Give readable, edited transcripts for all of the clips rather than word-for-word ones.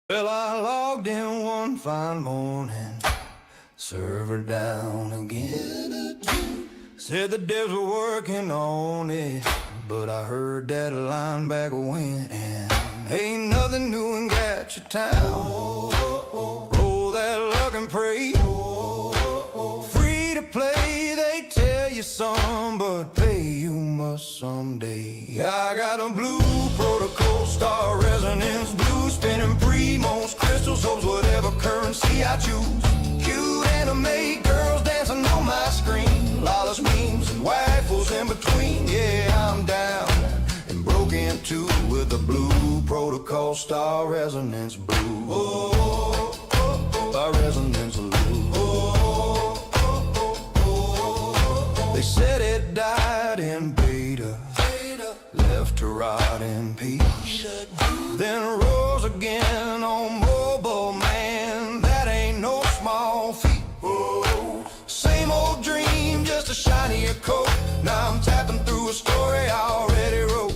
Well, I logged in one fine morning, server down again. Said the devs were working on it, but I heard that line back when. Ain't nothing new in Gadget Town. Roll that luck and pray. Free to play, they tell you some, but pay you must someday. I got a blue protocol, star resonance, blue spinning primos, crystals, hopes, whatever currency I choose. Cute anime girls dancing on my screen, lawless memes and waffles in between. Yeah, I'm down and broke into with the blue protocol, star resonance blue. Star resonance blue. They said it died in beta, left to rot in peace, then rose again on mobile, man, that ain't no small feat. Same old dream, just a shinier coat. Now I'm tapping through a story I already wrote.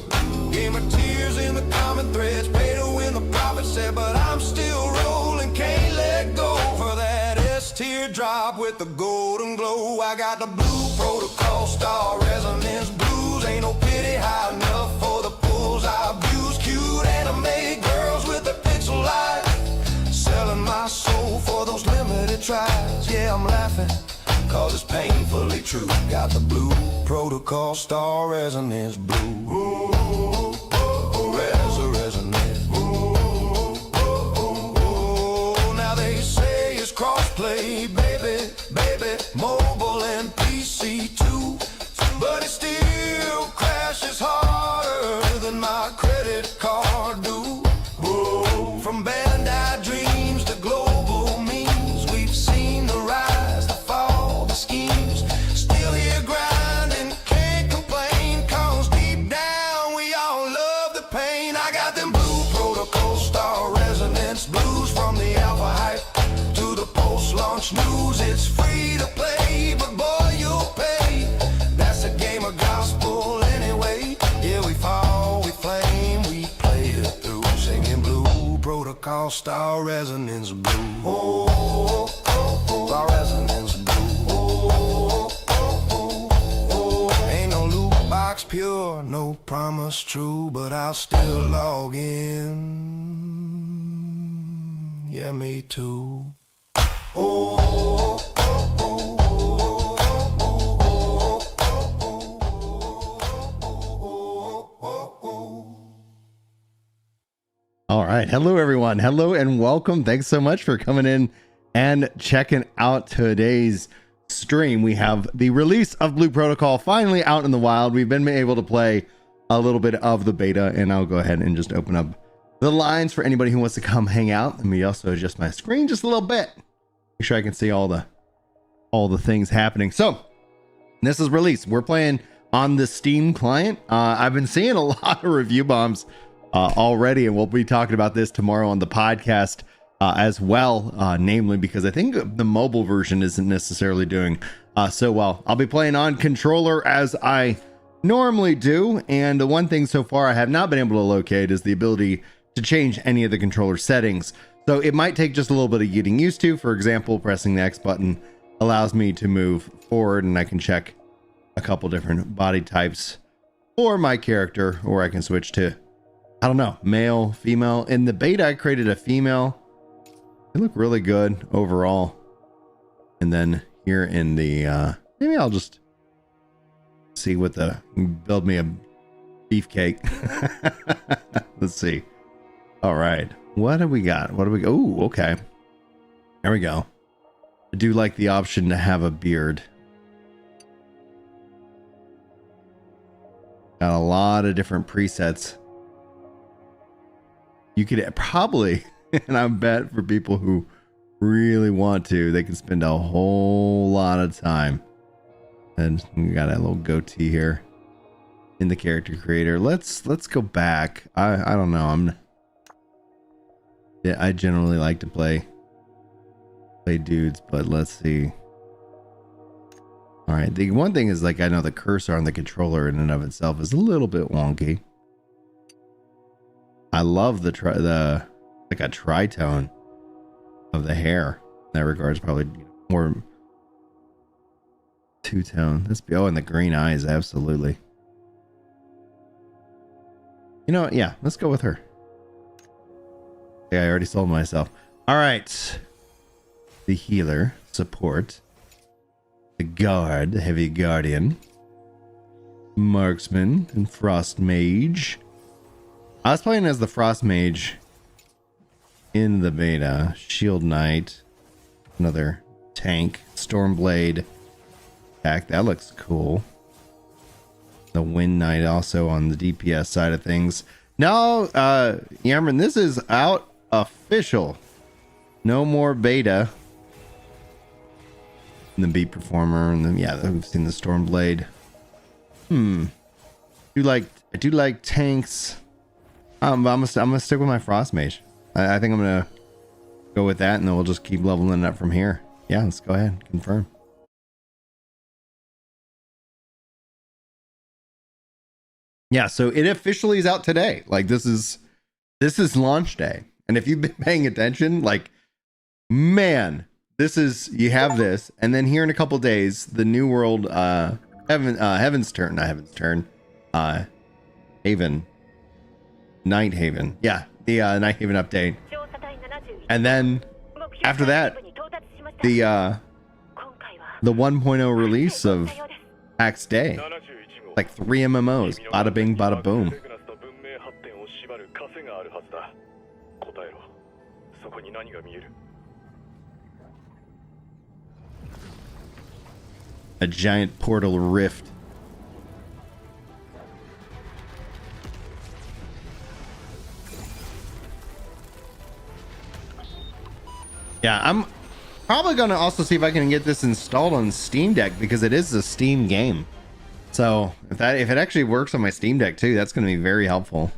Game of tears in the common threads, pay to win, the prophet said, but I'm still rolling, can't let go. For that S-teardrop with the golden glow, I got the blue protocol, star resonance blues. Ain't no pity high enough for the pools I abuse. Cute anime girls with the pixel light, selling my soul for those limited tries. Yeah, I'm laughing, cause it's painfully true. Got the blue protocol, star resonance blue. Resonance. Now they say it's crossplay, baby, mobile and PC too, but it still crashes harder than my credit card do. From Bandai dreams to global memes, we've seen the rise, the fall, the schemes. Still here grinding, can't complain, cause deep down we all love the pain. I got them blue protocol, star resonance blues. From the alpha hype to the post-launch news, it's free to play, but boy, you'll pay. That's a game of gospel anyway. Yeah, we fall, we flame, we play it through, singing blue protocol, star resonance blue. Star resonance blue. Ain't no loot box pure, no promise true, but I'll still log in. Yeah, me too. All right. Hello, everyone. Hello and welcome. Thanks so much for coming in and checking out today's stream. We have the release of Blue Protocol finally out in the wild. We've been able to play a little bit of the beta, and I'll go ahead and just open up the lines for anybody who wants to come hang out. Let me also adjust my screen just a little bit. Make sure I can see all the things happening. So this is released. We're playing on the Steam client. I've been seeing a lot of review bombs already, and we'll be talking about this tomorrow on the podcast as well, namely because I think the mobile version isn't necessarily doing so well. I'll be playing on controller as I normally do, and the one thing so far I have not been able to locate is the ability to change any of the controller settings. So it might take just a little bit of getting used to. For example, pressing the X button allows me to move forward, and I can check a couple different body types for my character, or I can switch to, I don't know, male, female. In the beta, I created a female. They look really good overall. And then here in the, maybe I'll just see what build me a beefcake. Let's see. All right. What do we got? Oh, okay. There we go. I do like the option to have a beard. Got a lot of different presets. You could probably, and I bet for people who really want to, they can spend a whole lot of time. And we got a little goatee here in the character creator. Let's go back. I don't know. I generally like to play dudes, but let's see. All right. The one thing is, like, I know the cursor on the controller in and of itself is a little bit wonky. I love the like a tritone of the hair. In that regards, probably more two-tone. This oh, and the green eyes, absolutely. You know what? Yeah, let's go with her. Yeah, I already sold myself. All right. The healer, support, the guard, the heavy guardian, marksman, and frost mage. I was playing as the frost mage in the beta. Shield knight, another tank, stormblade attack. That looks cool. The wind knight also on the DPS side of things. No, Yamron, this is out official. No more beta. And the beat performer, and then yeah, we've seen the stormblade. I do like tanks. I'm gonna stick with my frost mage. I think I'm gonna go with that, and then we'll just keep leveling it up from here. Yeah, let's go ahead, confirm. Yeah, so it officially is out today. Like this is launch day. And if you've been paying attention, like, man, you have this, and then here in a couple days, the New World Heaven's Turn, not Heaven's Turn, Haven, Night Haven. Yeah, the Night Haven update. And then after that, the 1.0 release of Axe Day. Like 3 MMOs. Bada bing, bada boom. A giant portal rift. Yeah, I'm probably going to also see if I can get this installed on Steam Deck because it is a Steam game. So if it actually works on my Steam Deck too, that's going to be very helpful.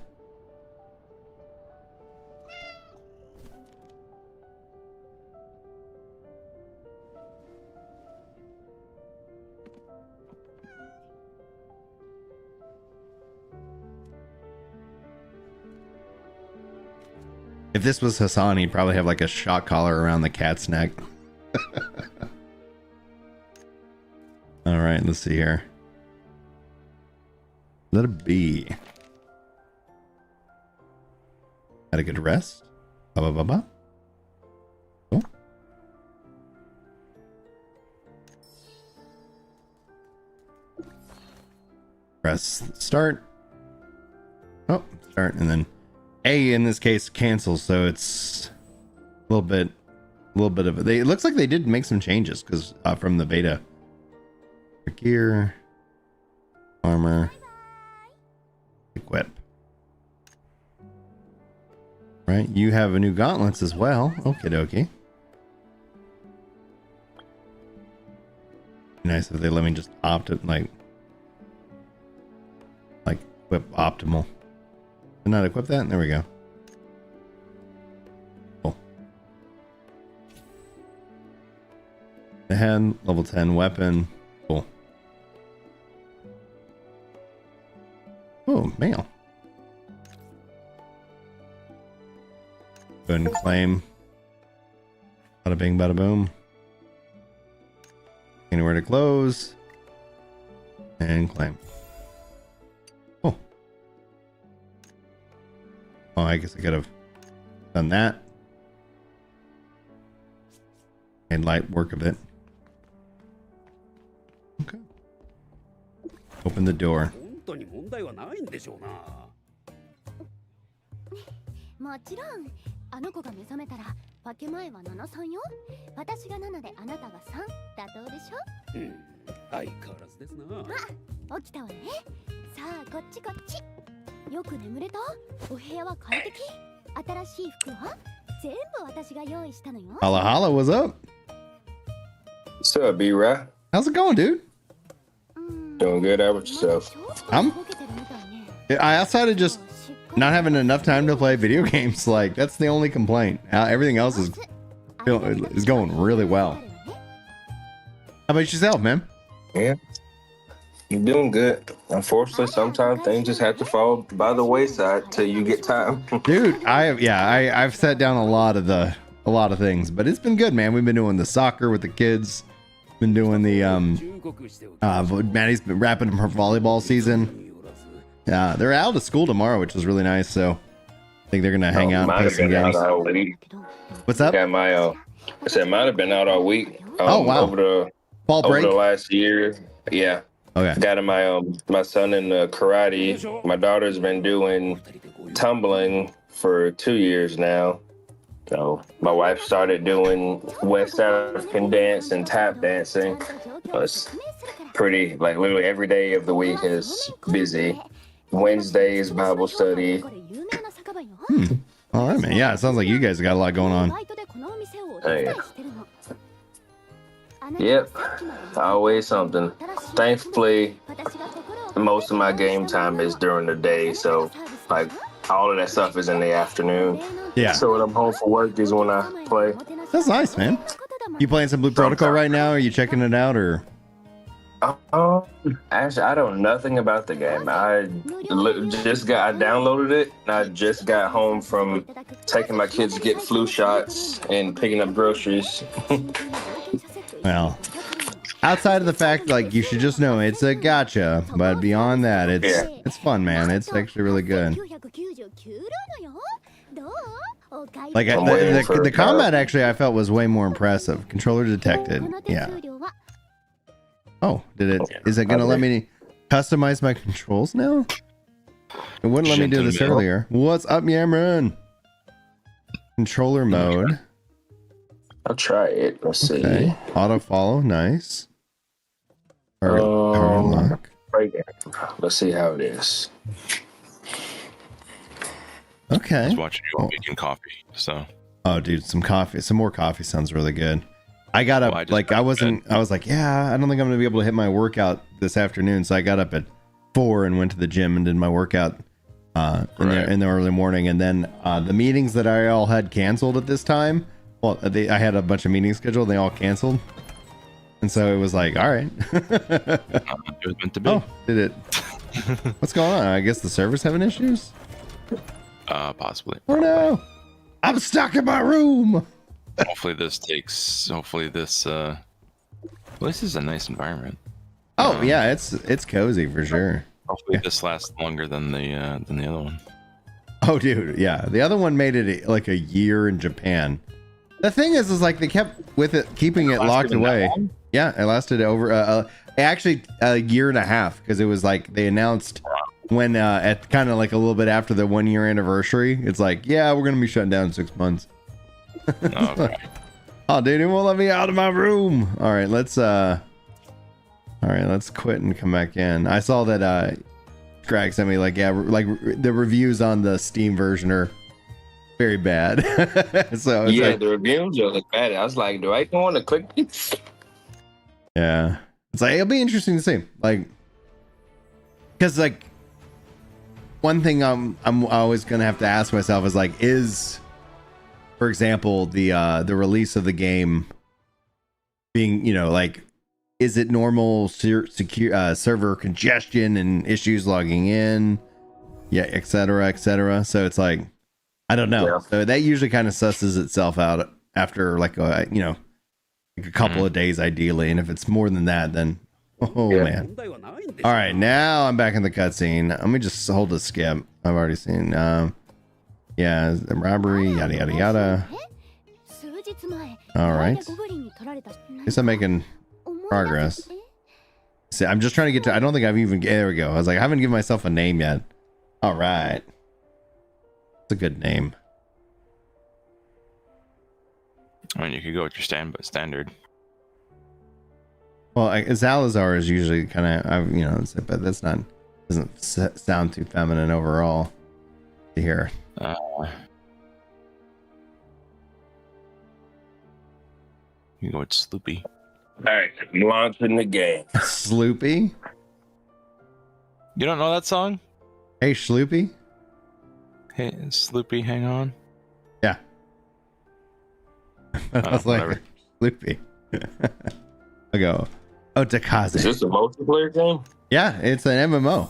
If this was Hassan, he'd probably have like a shock collar around the cat's neck. All right, let's see here. Let it be. Had a good rest. Ba. Cool. Press start. Oh, start, and then A in this case cancels, so it's a little bit of it. It looks like they did make some changes because from the beta. Gear, armor. Equip. Right, you have a new gauntlets as well. Okie dokie. Nice if they let me just opt it, like equip optimal. Did not equip that? There we go. Cool. The head, level 10 weapon. Cool. Oh, mail. Go ahead and claim. Bada bing, bada boom. Anywhere to close. And claim. Oh. Oh, I guess I could have done that. Made light work of it. Okay. Open the door. 本当に問題はないんでしょうな。もちろん、あの子が目覚めたらパケ前は73よ。私が7であなたが3。妥当でしょ？相変わらずですな。あ、起きたわね。さあ、こっちこっち。よく眠れた？お部屋は快適？新しい服は？全部私が用意したのよ。Holla holla, what's up? What's up, B-Rap? How's it going, dude? Doing good. How about yourself? Outside of just not having enough time to play video games, like that's the only complaint. Everything else is going really well. How about yourself, man? Yeah. You're doing good. Unfortunately, sometimes things just have to fall by the wayside till you get time. Dude, I've set down a lot of things, but it's been good, man. We've been doing the soccer with the kids. Been doing the Maddie's been wrapping up her volleyball season. Yeah, they're out of school tomorrow, which is really nice. So I think they're gonna hang out and Might play have some been out games. all week. What's up? Got my I said might have been out all week. Oh, wow. Over Fall break. the last year. Yeah. Okay. Got my son in karate. My daughter's been doing tumbling for 2 years now. So my wife started doing West African dance and tap dancing. It's pretty, like literally every day of the week is busy. Wednesdays Bible study. All right, man. Yeah, it sounds like you guys got a lot going on. Oh, yeah. Yep, always something. Thankfully, most of my game time is during the day, so like all of that stuff is in the afternoon. Yeah. So when I'm home from work is when I play. That's nice, man. You playing some Blue Protocol right now? Are you checking it out, or? Actually, I don't know nothing about the game. I downloaded it, and I just got home from taking my kids to get flu shots and picking up groceries. Well, outside of the fact, like, you should just know it's a gotcha, but beyond that, it's fun, man. It's actually really good. Like the combat actually, I felt was way more impressive. Controller detected. Yeah. Oh, did it? Is it gonna let me customize my controls now? It wouldn't let me do this earlier. What's up, Yamron? Controller mode. I'll try it. Let's see. Okay. Auto follow, nice. Power lock. Right there. Let's see how it is. Okay. I was watching you all making coffee, so. Oh, dude, some more coffee sounds really good. I got up, I was like, yeah, I don't think I'm gonna be able to hit my workout this afternoon, so I got up at 4 and went to the gym and did my workout in the early morning, and then the meetings that I all had canceled at this time. Well, I had a bunch of meetings scheduled. They all canceled, and so it was like, all right. It was meant to be. Oh, did it? What's going on? I guess the server's having issues. Possibly. Oh no! I'm stuck in my room. Hopefully this. Well, this is a nice environment. Oh yeah, it's cozy for sure. Hopefully this lasts longer than the other one. Oh dude, yeah. The other one made it like a year in Japan. The thing is like they kept with it, keeping it locked away. Yeah, it lasted over actually a year and a half, because it was like they announced when at kind of like a little bit after the 1 year anniversary. It's like, yeah, we're gonna be shut down in 6 months. Okay. Oh dude, it won't let me out of my room. All right, let's quit and come back in. I saw that Scrag sent me like, yeah, like the reviews on the Steam version are very bad. So yeah, like, the reviews are bad. I was like, do I want to click this? Yeah, it's like, it'll be interesting to see, like, because like one thing I'm always gonna have to ask myself is like, is, for example, the release of the game being, like, is it normal server congestion and issues logging in, et cetera. So it's like, I don't know. Yeah. So that usually kind of susses itself out after like a couple of days ideally, and if it's more than that, then man. All right, now I'm back in the cutscene. Let me just hold the skip. I've already seen yeah, the robbery, yada yada yada. All right, guess I'm making progress. See, I'm just trying to get to, I don't think I've even, there we go. I was like, I haven't given myself a name yet. All right, it's a good name. I mean, you could go with your standard. Well, Zalazar is usually kind of, but that's not, doesn't sound too feminine overall to hear. You go with Sloopy. All right, launching the game. Sloopy? You don't know that song? Hey, Sloopy? Hey, Sloopy, hang on. Yeah. I was like, whatever. Sloopy. I go, Oh, Is Takaze. this a multiplayer game? Yeah, it's an MMO.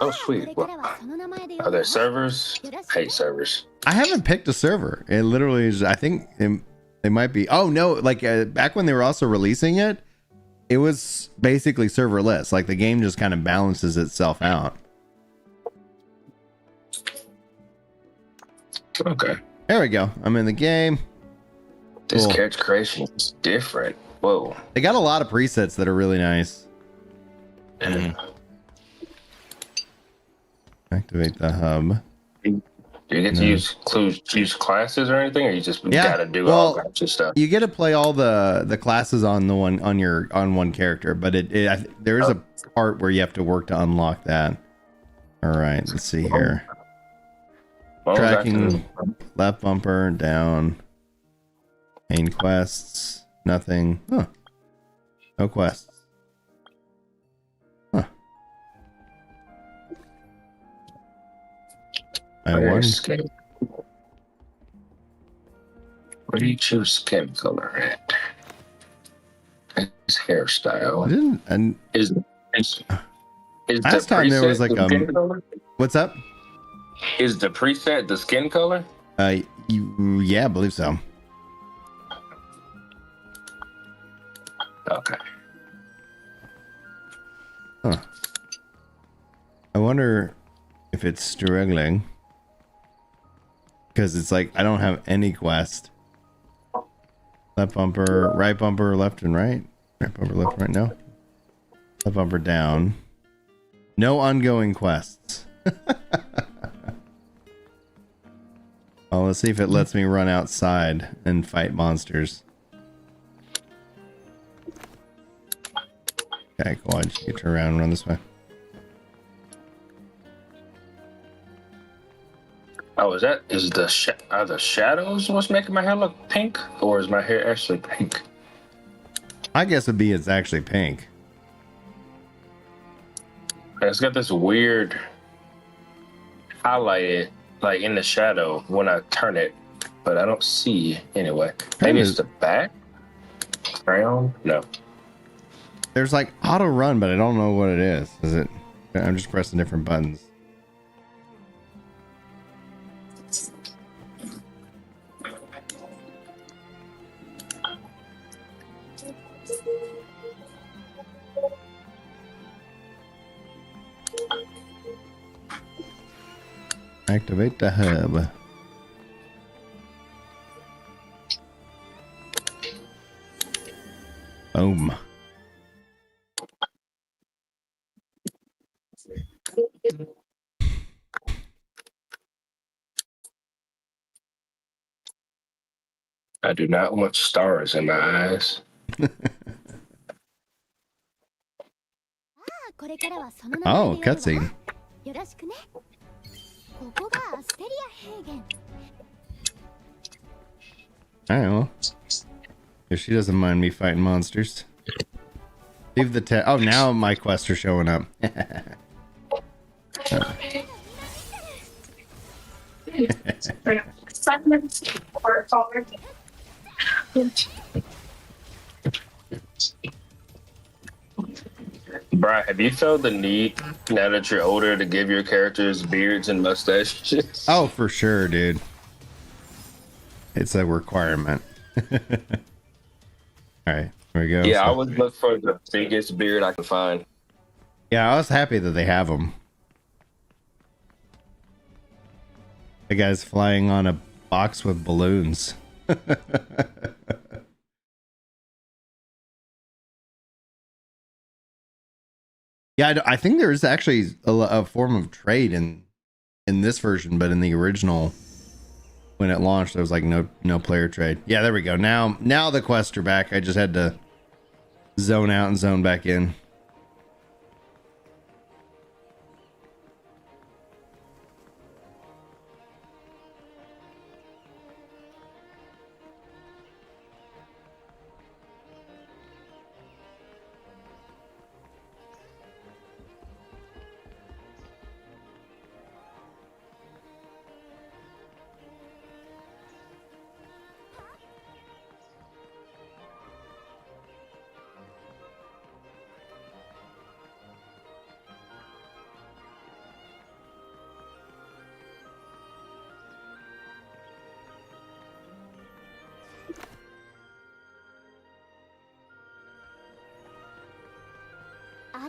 Oh, sweet. Are there servers? Hate servers. I haven't picked a server. It literally is, I think it might be. Oh, no. Like back when they were also releasing it, it was basically serverless. Like the game just kind of balances itself out. Okay. There we go. I'm in the game. This Cool. character creation is different. Whoa. They got a lot of presets that are really nice. Activate the hub. Do you get to use classes or anything, or you just gotta do all kinds of stuff? You get to play all the classes on one character, but there is a part where you have to work to unlock that. All right, let's see here. Tracking left bumper down. Main quests, nothing. Huh. No quests. Huh. Where do you choose skin color at? His hairstyle. Is last time there was like skin color? What's up? Is the preset the skin color? Yeah, I believe so. Okay. Huh. I wonder if it's struggling. Because it's like I don't have any quest. Left bumper, right bumper, left and right. Right bumper, left and right. No. Left bumper down. No ongoing quests. Well, let's see if it lets me run outside and fight monsters. Okay, go on. You turn around and run this way. Oh, are the shadows what's making my hair look pink, or is my hair actually pink? I guess it'd be it's actually pink. It's got this weird highlighted, like in the shadow when I turn it, but I don't see anyway. Maybe it's the back crown. No. There's like auto run, but I don't know what it is. Is it? I'm just pressing different buttons. Activate the hub. Boom. I do not want stars in my eyes. Oh, cutscene. Alright, well. If she doesn't mind me fighting monsters. Leave the oh, now my quests are showing up. Brian, have you felt the need now that you're older to give your characters beards and mustaches? Oh, for sure, dude. It's a requirement. All right, here we go. Yeah, I would look for the biggest beard I can find. Yeah, I was happy that they have them. The guy's flying on a box with balloons. Yeah, I think there's actually a form of trade in this version, but in the original, when it launched, there was like no player trade. Yeah, there we go. Now the quests are back. I just had to zone out and zone back in.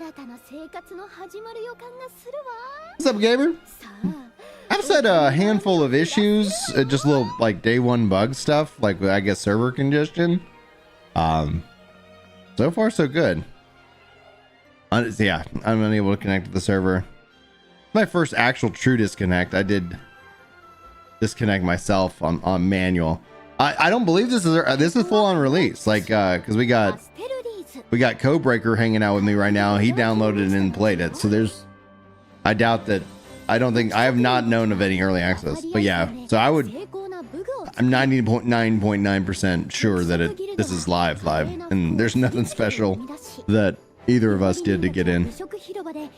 What's up, gamer? I've said a handful of issues, just little like day one bug stuff, like I guess server congestion. So far so good. Yeah, I'm unable to connect to the server. My first actual true disconnect. I did disconnect myself on manual. I don't believe this is full on release, like because we got Codebreaker hanging out with me right now. He downloaded it and played it, so I doubt that. I have not known of any early access, but yeah, so I'm 99.9% sure that this is live, and there's nothing special that either of us did to get in.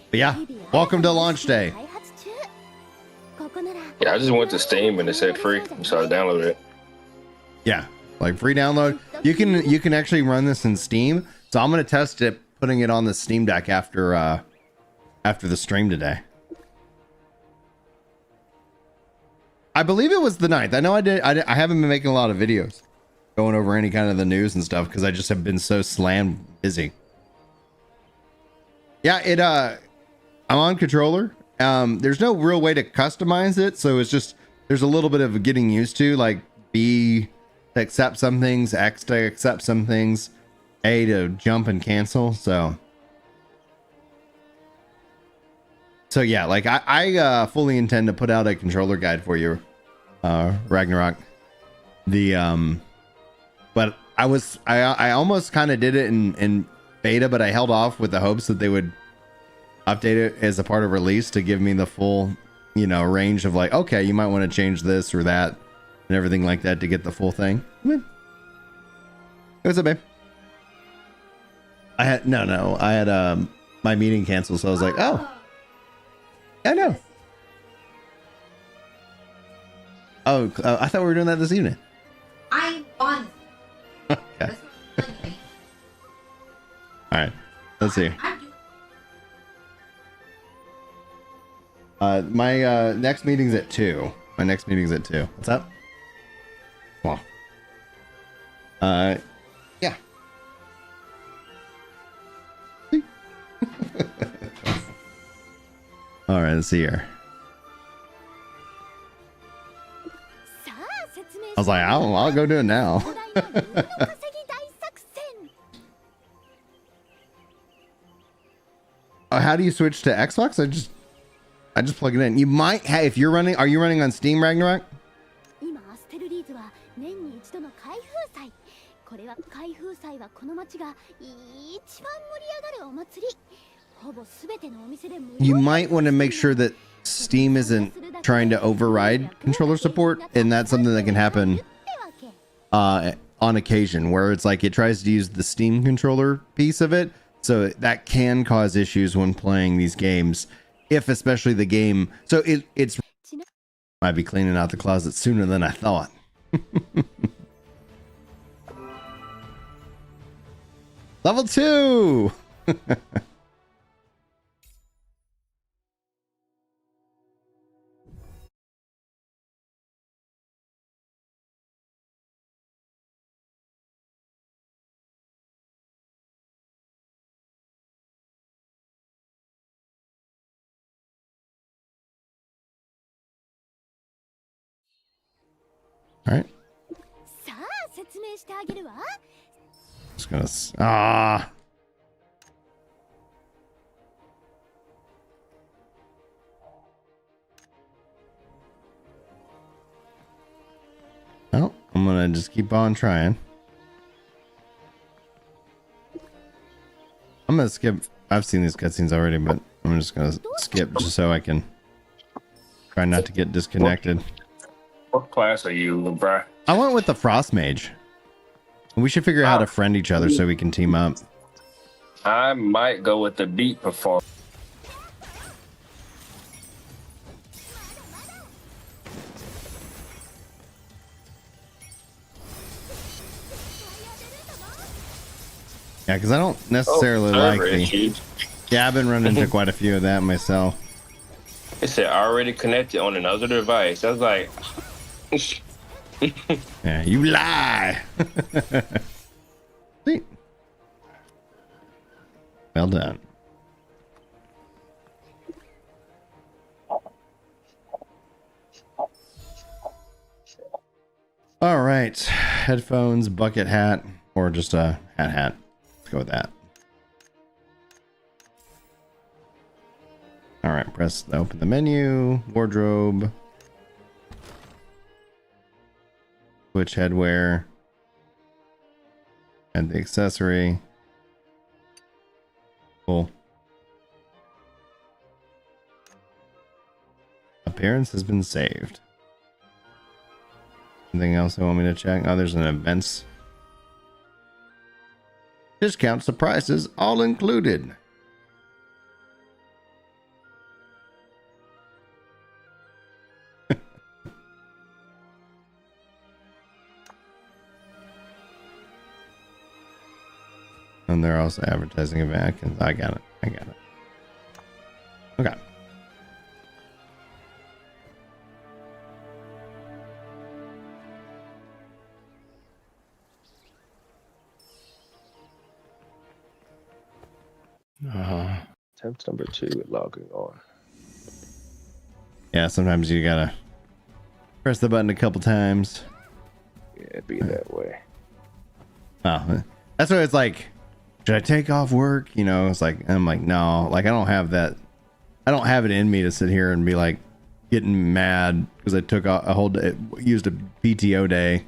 But yeah, welcome to launch day. Yeah, I just went to Steam and it said free, so I downloaded it. Yeah, like free download. You can actually run this in Steam. So I'm gonna test it, putting it on the Steam Deck after the stream today. I believe it was the 9th. I know I haven't been making a lot of videos going over any kind of the news and stuff because I just have been so slammed busy. Yeah, I'm on controller. There's no real way to customize it, so it's just there's a little bit of getting used to, like B to accept some things, X to accept some things, A to jump and cancel. So yeah, like I fully intend to put out a controller guide for you, Ragnarok. But I almost kind of did it in beta, but I held off with the hopes that they would update it as a part of release to give me the full, range of like, okay, you might want to change this or that and everything like that to get the full thing. What's up, babe? I had my meeting canceled, so I was like, oh, I know. Oh, I thought we were doing that this evening. I won. Okay. All right, let's see. My next meeting's at 2. My next meeting's at 2. What's up? Well, yeah. All right, let's see here. I was like, I'll go do it now. How do you switch to Xbox? I just plug it in. You might have, if you're running, are you running on Steam, Ragnarok? You might want to make sure that Steam isn't trying to override controller support, and that's something that can happen on occasion, where it's like it tries to use the Steam controller piece of it, so that can cause issues when playing these games, if especially the game. So it's might be cleaning out the closet sooner than I thought. Level 2. All right. Just gonna Well, I'm gonna just keep on trying. I'm gonna skip. I've seen these cutscenes already, but I'm just gonna skip just so I can try not to get disconnected. What class are you, bro? I went with the Frost Mage. We should figure out how to friend each other so we can team up. I might go with the beat performance. Yeah, because I don't necessarily like the... issues. Yeah, I've been running into quite a few of that myself. It said already connected on another device. I was like... Yeah, you lie. Sweet. Well done. right. Headphones, bucket hat, or just a hat. Let's go with that. All right, press open the menu, wardrobe, switch headwear, and the accessory. Cool. Appearance has been saved. Anything else I want me to check? Oh, there's an events. Discounts, the prices, all included. And they're also advertising event. I got it. Okay. Attempt number 2 logging on. Yeah, sometimes you gotta press the button a couple times. Yeah, it'd be that way. Oh, that's why it's like, should I take off work? You know, it's like, I'm like, no, like I don't have that. I don't have it in me to sit here and be like getting mad because I took a whole day, used a PTO day.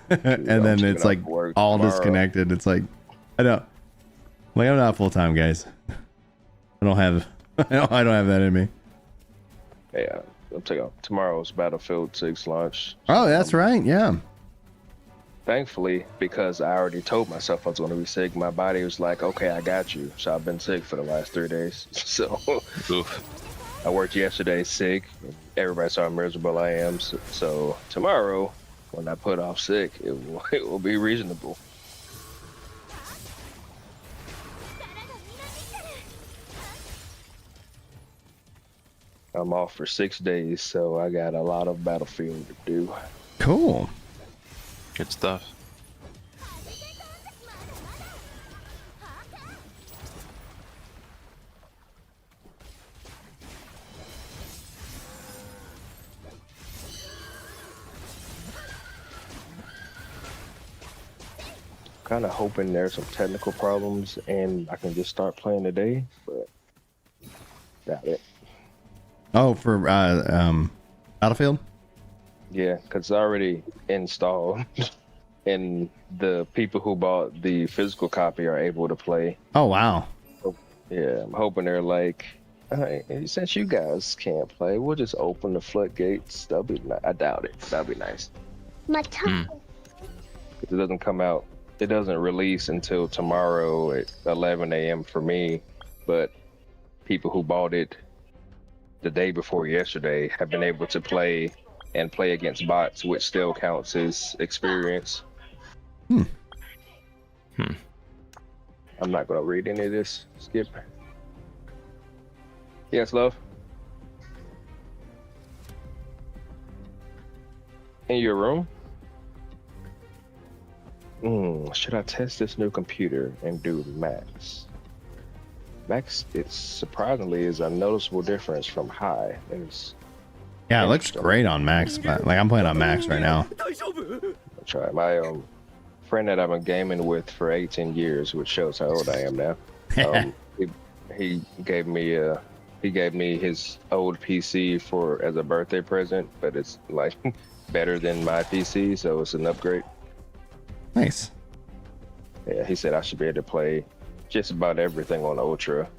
And then it's like all tomorrow. Disconnected. It's like, I don't, like, I'm not full time, guys. I don't have that in me. Yeah, I'm taking off tomorrow's Battlefield 6 launch. Oh, that's right. Yeah. Thankfully, because I already told myself I was going to be sick, my body was like, okay, I got you. So I've been sick for the last 3 days. So I worked yesterday sick. Everybody saw how miserable I am. So tomorrow, when I put off sick, it will be reasonable. I'm off for 6 days, so I got a lot of Battlefield to do. Cool. Good stuff. Kind of hoping there's some technical problems and I can just start playing today, but doubt it. Oh, for Battlefield? Yeah, because it's already installed, and the people who bought the physical copy are able to play. Oh, wow. Yeah, I'm hoping they're like, hey, since you guys can't play, we'll just open the floodgates. That'll be. I doubt it. That'll be nice. My tongue. It doesn't come out. It doesn't release until tomorrow at 11 a.m. for me, but people who bought it the day before yesterday have been able to play and play against bots, which still counts as experience. I'm not gonna read any of this. Skip. Yes, love. In your room? Should I test this new computer and do max? Max, it surprisingly is a noticeable difference from high. Yeah, it looks great on max, but like I'm playing on max right now. I'll try. My friend that I've been gaming with for 18 years, which shows how old I am now. He gave me his old PC as a birthday present, but it's like better than my PC, so it's an upgrade. Nice. Yeah, he said I should be able to play just about everything on Ultra.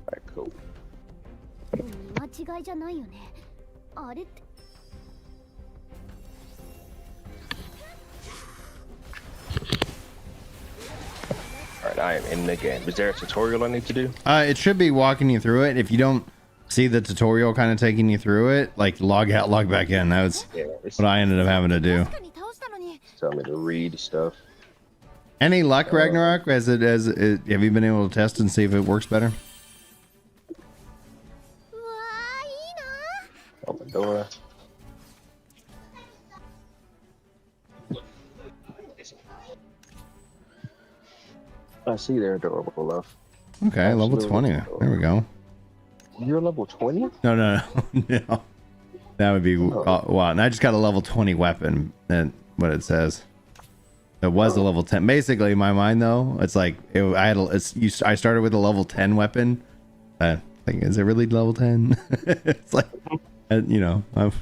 Alright, cool. 間違いじゃないよね。あれって。 Alright, I am in the game. Is there a tutorial I need to do? It should be walking you through it. If you don't see the tutorial kind of taking you through it, like log out, log back in. That was what I ended up having to do. Tell me to read stuff. Any luck, Ragnarok? Have you been able to test and see if it works better? Open door. I see they're adorable, love. Okay, level 20. There we go. You're level 20? No. No. That would be wow. And I just got a level 20 weapon. And what it says. It was a level 10. Basically, in my mind though, it's like I started with a level 10 weapon. Like, is it really level 10? It's like, you know, I'm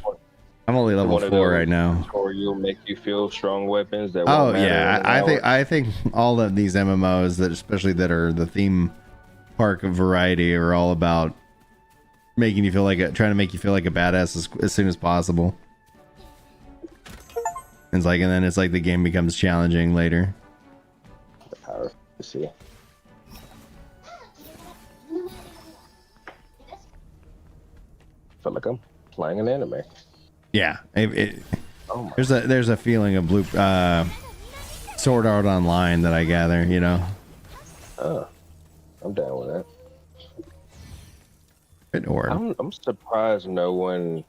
only level 4 right now. Or you'll make you feel strong weapons that Oh won't matter yeah, in an hour. I think all of these MMOs that especially that are the theme park of variety are all about making you feel like trying to make you feel like a badass as soon as possible. And then it's like the game becomes challenging later. The power. Let's see. Feel like I'm playing an anime. Yeah, Oh my. there's a feeling of Sword Art Online that I gather, you know. Oh, I'm down with that. Or I'm surprised no one,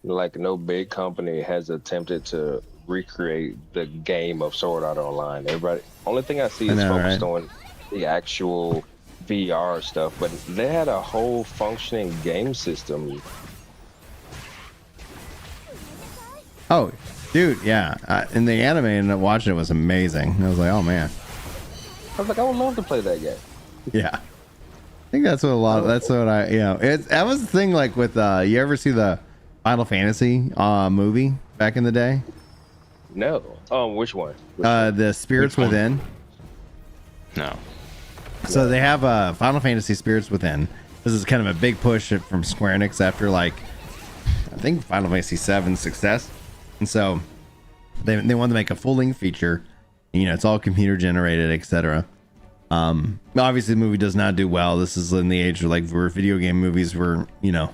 like no big company, has attempted to recreate the game of Sword Art Online. Everybody, only thing I see is focused on the actual VR stuff, but they had a whole functioning game system. oh, dude, yeah, in the anime and watching it was amazing. I was like, oh man, I was like, I would love to play that game. yeah. I think that's what that's what that was the thing, like with you ever see the Final Fantasy movie back in the day? No. Which one? The Spirits Within. No. So they have Final Fantasy Spirits Within. This is kind of a big push from Square Enix after, like, I think Final Fantasy VII success, and so they wanted to make a full length feature. You know, it's all computer generated, etc. Obviously the movie does not do well. This is in the age of, like, where video game movies were, you know,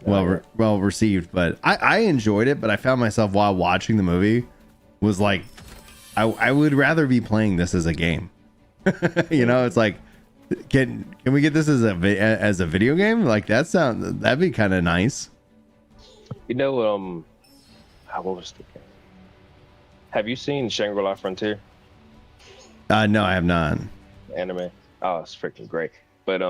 well received, but I enjoyed it. But I found myself while watching the movie was like, I would rather be playing this as a game. You know, it's like, can we get this as a video game? Like, that'd be kind of nice. You know, what was the game? Have you seen Shangri-La Frontier? No, I have not. Anime. Oh, it's freaking great. But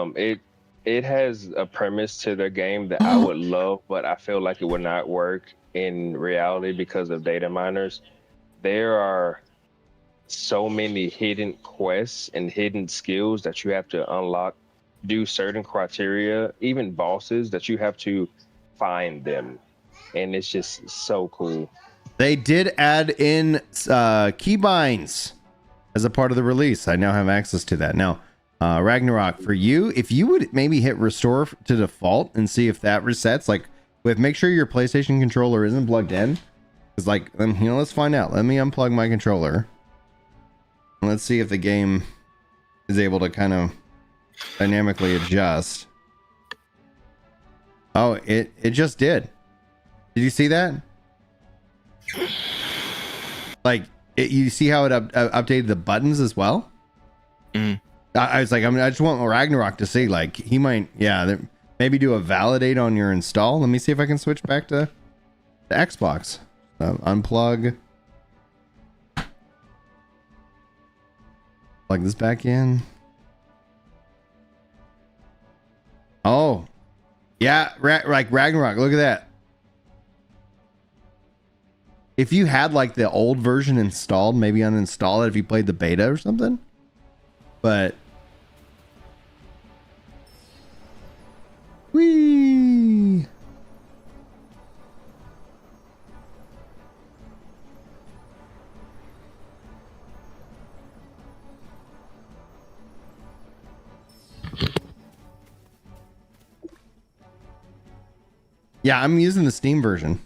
it has a premise to their game that I would love, but I feel like it would not work in reality because of data miners. There are so many hidden quests and hidden skills that you have to unlock, do certain criteria, even bosses that you have to find them. And it's just so cool. They did add in keybinds as a part of the release. I now have access to that. Now, Ragnarok, for you, if you would maybe hit restore to default and see if that resets, like, make sure your PlayStation controller isn't plugged in. It's like, you know, let's find out. Let me unplug my controller. And let's see if the game is able to kind of dynamically adjust. Oh, it just did. Did you see that? Like, you see how it updated the buttons as well? Mm. I was like, I just want Ragnarok to see, like, he might, maybe do a validate on your install. Let me see if I can switch back to the Xbox. Unplug. Plug this back in. Oh, yeah, like Ragnarok. Look at that. If you had, like, the old version installed, maybe uninstall it if you played the beta or something. But whee. Yeah, I'm using the Steam version.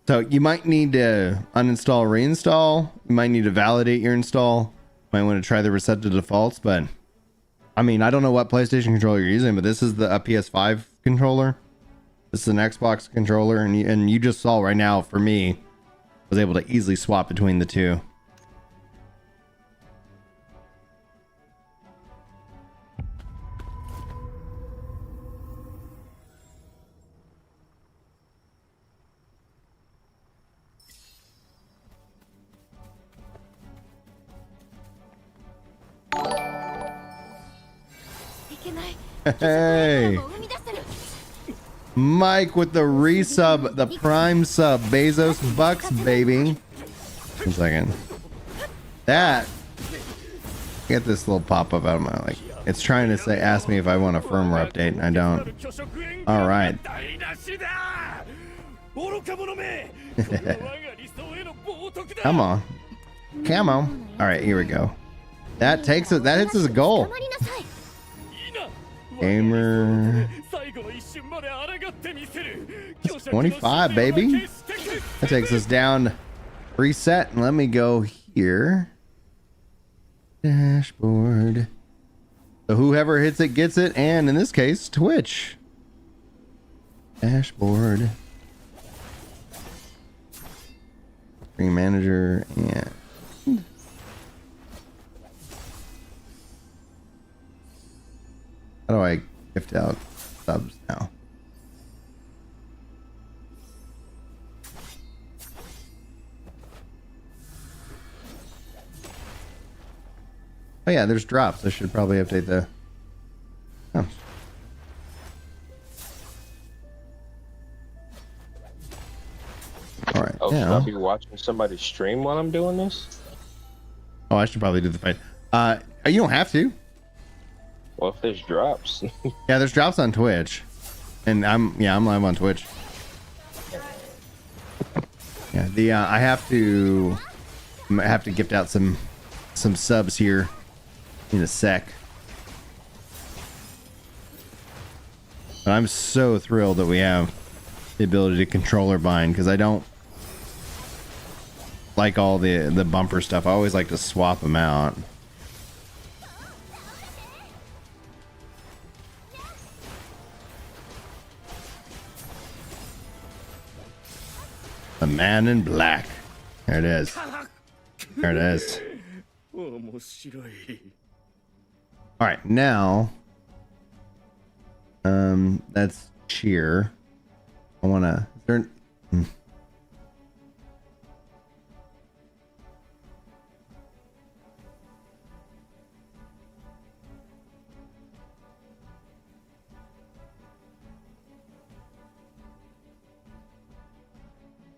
So you might need to uninstall, reinstall. You might need to validate your install. Might want to try the reset to defaults. But I mean, I don't know what PlayStation controller you're using, but this is a PS5 controller. This is an Xbox controller, and you just saw right now, for me, I was able to easily swap between the two. Hey, Mike with the resub, the prime sub, Bezos bucks, baby. 1 second. That, get this little pop-up out of my, like, it's trying to say, ask me if I want a firmware update, and I don't. All right. Come on. Camo. All right, here we go. That takes it, that hits us a goal. Gamer 25, baby. That takes us down. Reset, and let me go here. Dashboard. So whoever hits it gets it, and in this case, Twitch. Dashboard. Screen manager, and how do I gift out subs now? Oh yeah, there's drops. I should probably update the... Oh. All right. Oh, should Now... I be watching somebody stream while I'm doing this? Oh, I should probably do the fight. You don't have to. Well, if there's drops. Yeah, there's drops on Twitch, and I'm live on Twitch. Yeah, I have to gift out some subs here in a sec. But I'm so thrilled that we have the ability to controller bind, because I don't like all the bumper stuff. I always like to swap them out. The man in black. There it is. There it is. All right, now that's cheer. I want to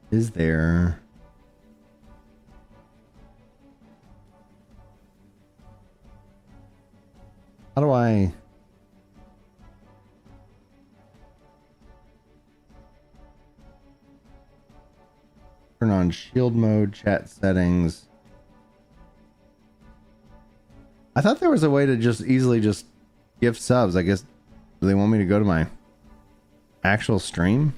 is there how do I turn on shield mode, chat settings? I thought there was a way to just easily just gift subs. I guess, do they want me to go to my actual stream?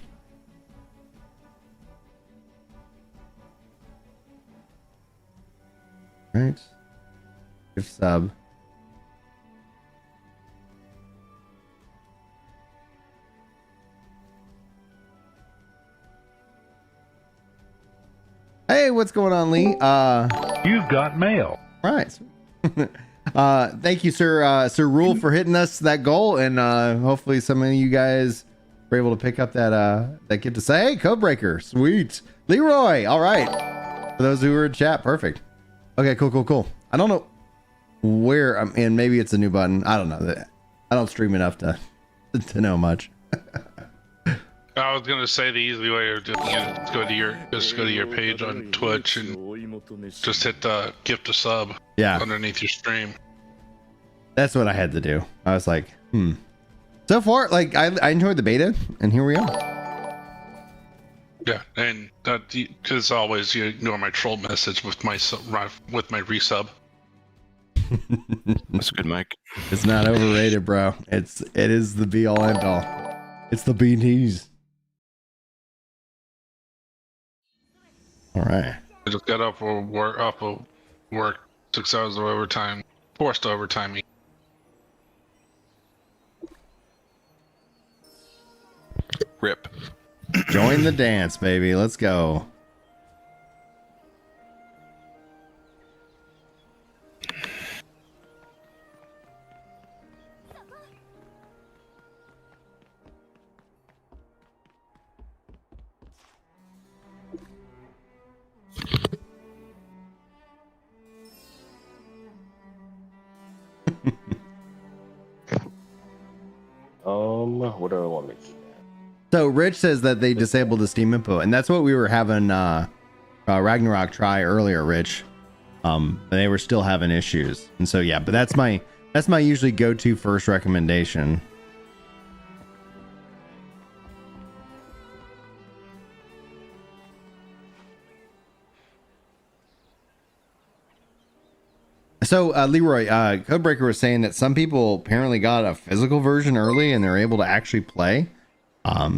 Right. Gift sub. Hey, what's going on, Lee? You've got mail. Right. Thank you, Sir Rule, for hitting us that goal, and hopefully some of you guys were able to pick up that gift to say, hey, Codebreaker, sweet. Leroy, all right. For those who were in chat, perfect. Okay, cool. I don't know where I'm in. Maybe it's a new button. I don't know. I don't stream enough to know much. I was gonna say the easy way of doing it is go to your page on Twitch and just hit the gift a sub. Yeah. Underneath your stream. That's what I had to do. I was like, So far, like I enjoyed the beta, and here we are. Yeah, and that, as always, you ignore my troll message with my resub. That's good, Mike. It's not overrated, bro. It is the be all end all. It's the BTs. All right. I just got off of work 6 hours of overtime, forced overtime. Rip. Join the dance, baby. Let's go. What do I want me to do? So Rich says that they disabled the Steam input, and that's what we were having Ragnarok try earlier, Rich. They were still having issues, and so yeah. But that's my usually go-to first recommendation. So Leroy, Codebreaker was saying that some people apparently got a physical version early and they're able to actually play.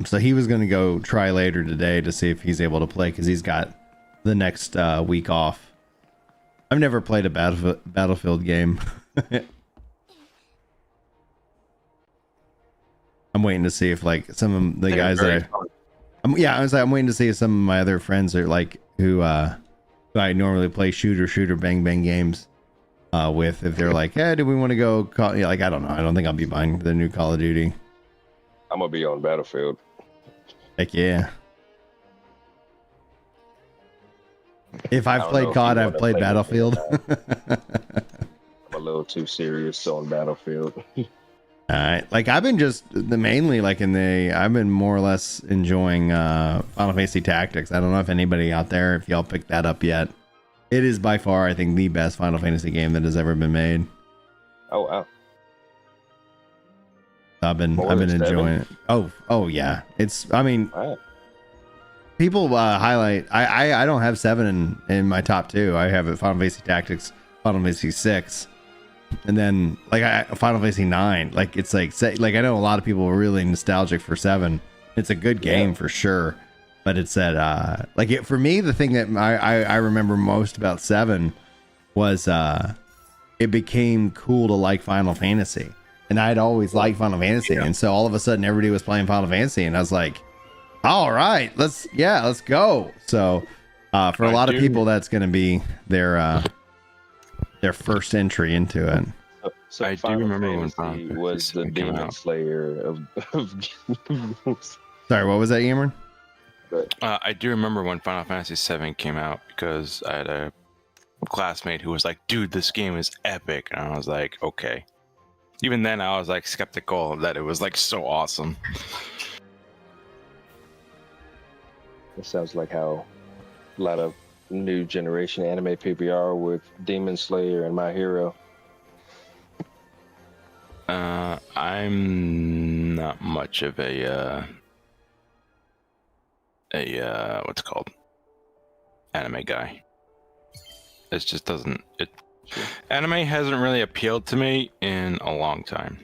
So he was going to go try later today to see if he's able to play because he's got the next week off. I've never played a Battlefield game. I'm waiting to see if like some of the guys that I'm waiting to see if some of my other friends are like who I normally play shooter bang bang games with, if they're like, hey, do we want to go like, I don't know, I don't think I'll be buying the new Call of Duty. I'm gonna be on Battlefield. Heck yeah. If I've played COD, I've played Battlefield. I'm a little too serious on Battlefield. Alright, like I've been I've been more or less enjoying Final Fantasy Tactics. I don't know if anybody out there, if y'all picked that up yet. It is by far, I think, the best Final Fantasy game that has ever been made. Oh wow. I've been enjoying it. Oh yeah. Wow. People highlight. I don't have 7 in my top 2. I have Final Fantasy Tactics, Final Fantasy 6, and then like Final Fantasy 9. Like it's like I know a lot of people are really nostalgic for 7. It's a good game for sure, but it's that for me, the thing that I remember most about 7 was it became cool to like Final Fantasy, and I'd always liked Final Fantasy, and so all of a sudden everybody was playing Final Fantasy, and I was like, all right, let's go. So for a lot of people, that's going to be their first entry into it. So I do Final remember when Fantasy Final was the Fantasy came Demon out. Slayer of Sorry, what was that, Cameron? I do remember when Final Fantasy VII came out because I had a classmate who was like, dude, this game is epic. And I was like, okay. Even then, I was like skeptical that it was like so awesome. It sounds like how a lot of new generation anime people are with Demon Slayer and My Hero. I'm not much of a what's it called, anime guy. It just doesn't. Anime hasn't really appealed to me in a long time.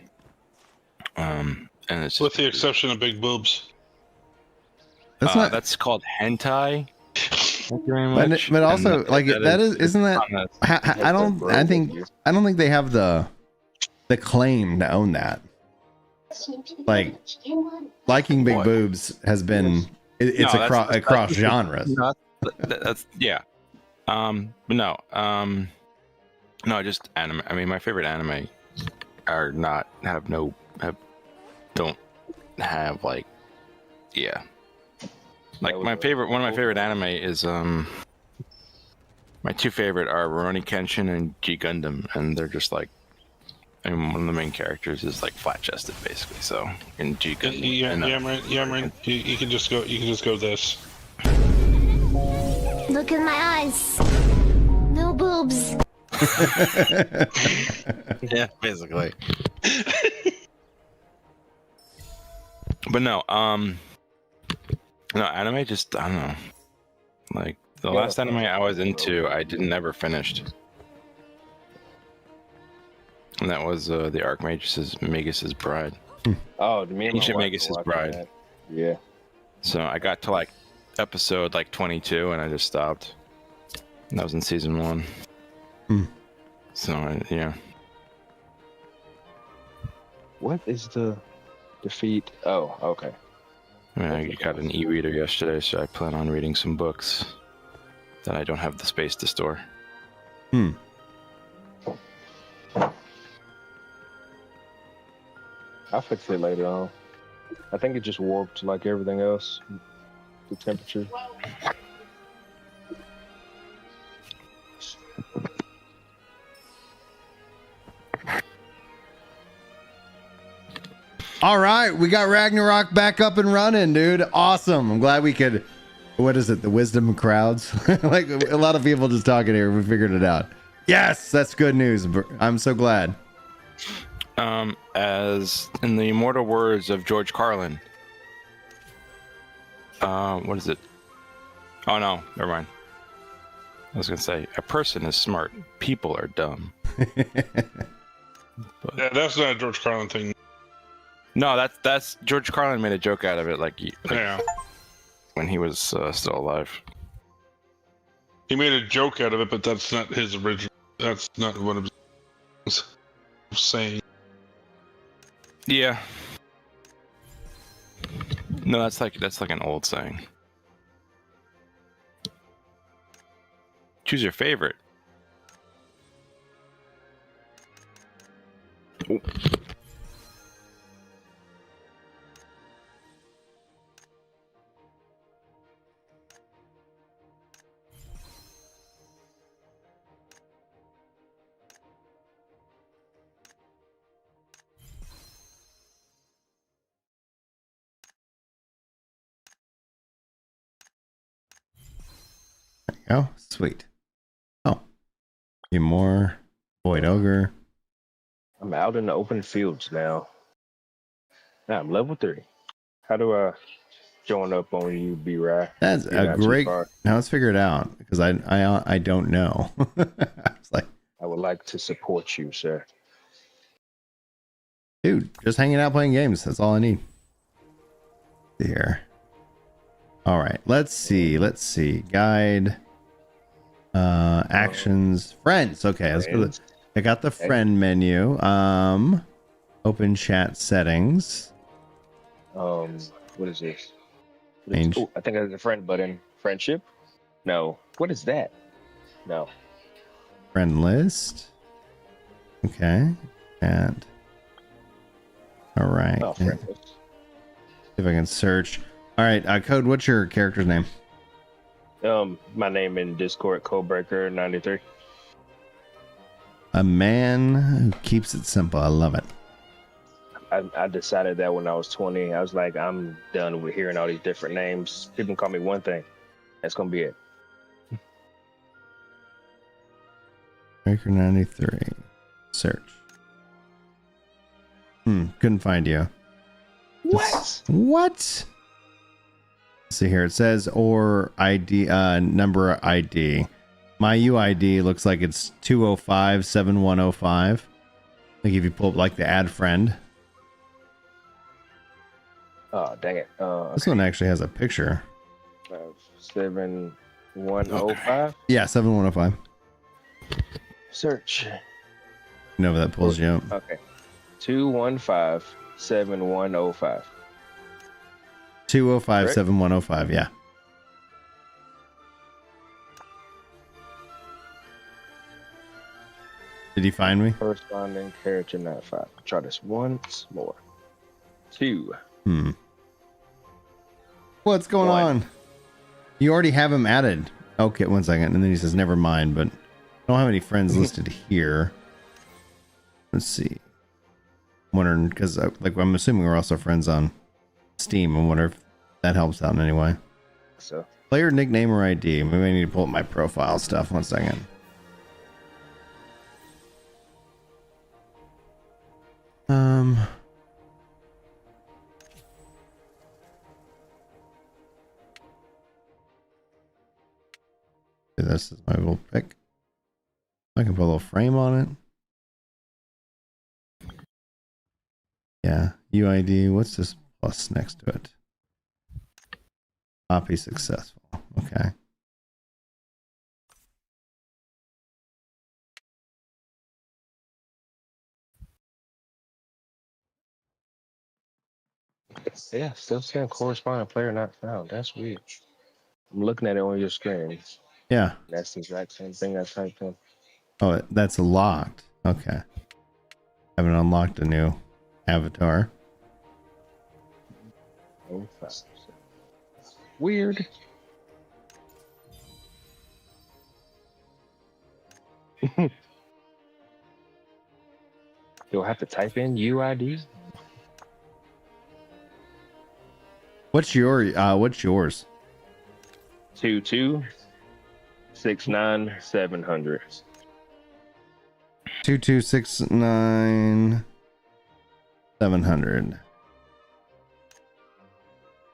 And it's just, With the exception of big boobs. That's called hentai. Thank you very much. but also And like that is isn't that? I don't think they have the claim to own that. Like liking big boobs has been it's across genres. No, that's yeah. But no. No, just anime. I mean, my favorite anime don't have like, yeah. Like one of my favorite anime is my 2 favorite are Rurouni Kenshin and G Gundam, and they're just like, I mean, one of the main characters is like flat chested basically. So in G Gundam, Yamarin, you can just go this. Look in my eyes. No boobs. yeah, basically. But no, anime just, I don't know. Like the last anime I was into, I never finished. And that was the Magus' Bride. Oh, the Ancient Magus' Bride. That. Yeah. So I got to like episode like 22 and I just stopped. And that was in season 1. So yeah. What is the defeat? Oh, okay. I mean, I got an e-reader yesterday, so I plan on reading some books that I don't have the space to store. I'll fix it later on. I think it just warped like everything else. The temperature. All right, we got Ragnarok back up and running, dude. Awesome. I'm glad we could. What is it? The wisdom crowds. Like a lot of people just talking here. We figured it out. Yes, that's good news. I'm so glad. As in the immortal words of George Carlin. What is it? Oh no, never mind. I was gonna say a person is smart, people are dumb. Yeah, that's not a George Carlin thing. No, that's George Carlin made a joke out of it, like Yeah. when he was still alive. He made a joke out of it, but that's not his original. That's not what I'm saying. Yeah. No, that's like an old saying. Choose your favorite. Oh. Oh, sweet. Oh, be more Void Ogre. I'm out in the open fields now. Now I'm level 3. How do I join up on you, B-Rai? That's You're a not too great. far. Now let's figure it out because I don't know. It's like, I would like to support you, sir. dude, just hanging out playing games. That's all I need. Here. All right. Let's see. Guide. Actions. Friends. Okay. Let's go. Friends. I got the friend menu. Open chat settings. What is this? Change. Oh, I think that's the friend button. Friendship? No. What is that? No. Friend list. Okay. And. All right. Oh, friend list. See if I can search. All right, Code. What's your character's name? My name in Discord, Codebreaker 93. A man who keeps it simple. I love it. I decided that when I was 20. I was like, I'm done with hearing all these different names. People can call me one thing. That's gonna be it. Breaker 93. Search. Couldn't find you. What? What? Let's see here. It says or ID number ID. My UID looks like it's 205-7105. Like if you pull up like the add friend. Oh, dang it. This one actually has a picture. 7105. Yeah, 7105. Search. You know if that pulls you up. Okay. 215-7105. 205-7105, yeah. Did he find me? Corresponding character not 5. Try this once more. 2. What's going 1. on? You already have him added. Okay, one second. And then he says, never mind, but I don't have any friends listed here. Let's see. I'm wondering, because like I'm assuming we're also friends on Steam. I wonder if that helps out in any way. So Player nickname or ID. Maybe I need to pull up my profile stuff. One second. This is my little pick. I can put a little frame on it. Yeah, UID. What's this plus next to it? Copy successful. Okay. yeah, still saying corresponding player not found. That's weird. I'm looking at it on your screen. Yeah. That's the exact same thing I typed in. Oh, that's locked. Okay. Haven't unlocked a new avatar. Oh, 5. Weird. You'll have to type in UID. What's yours? 2269 700. 2269 700.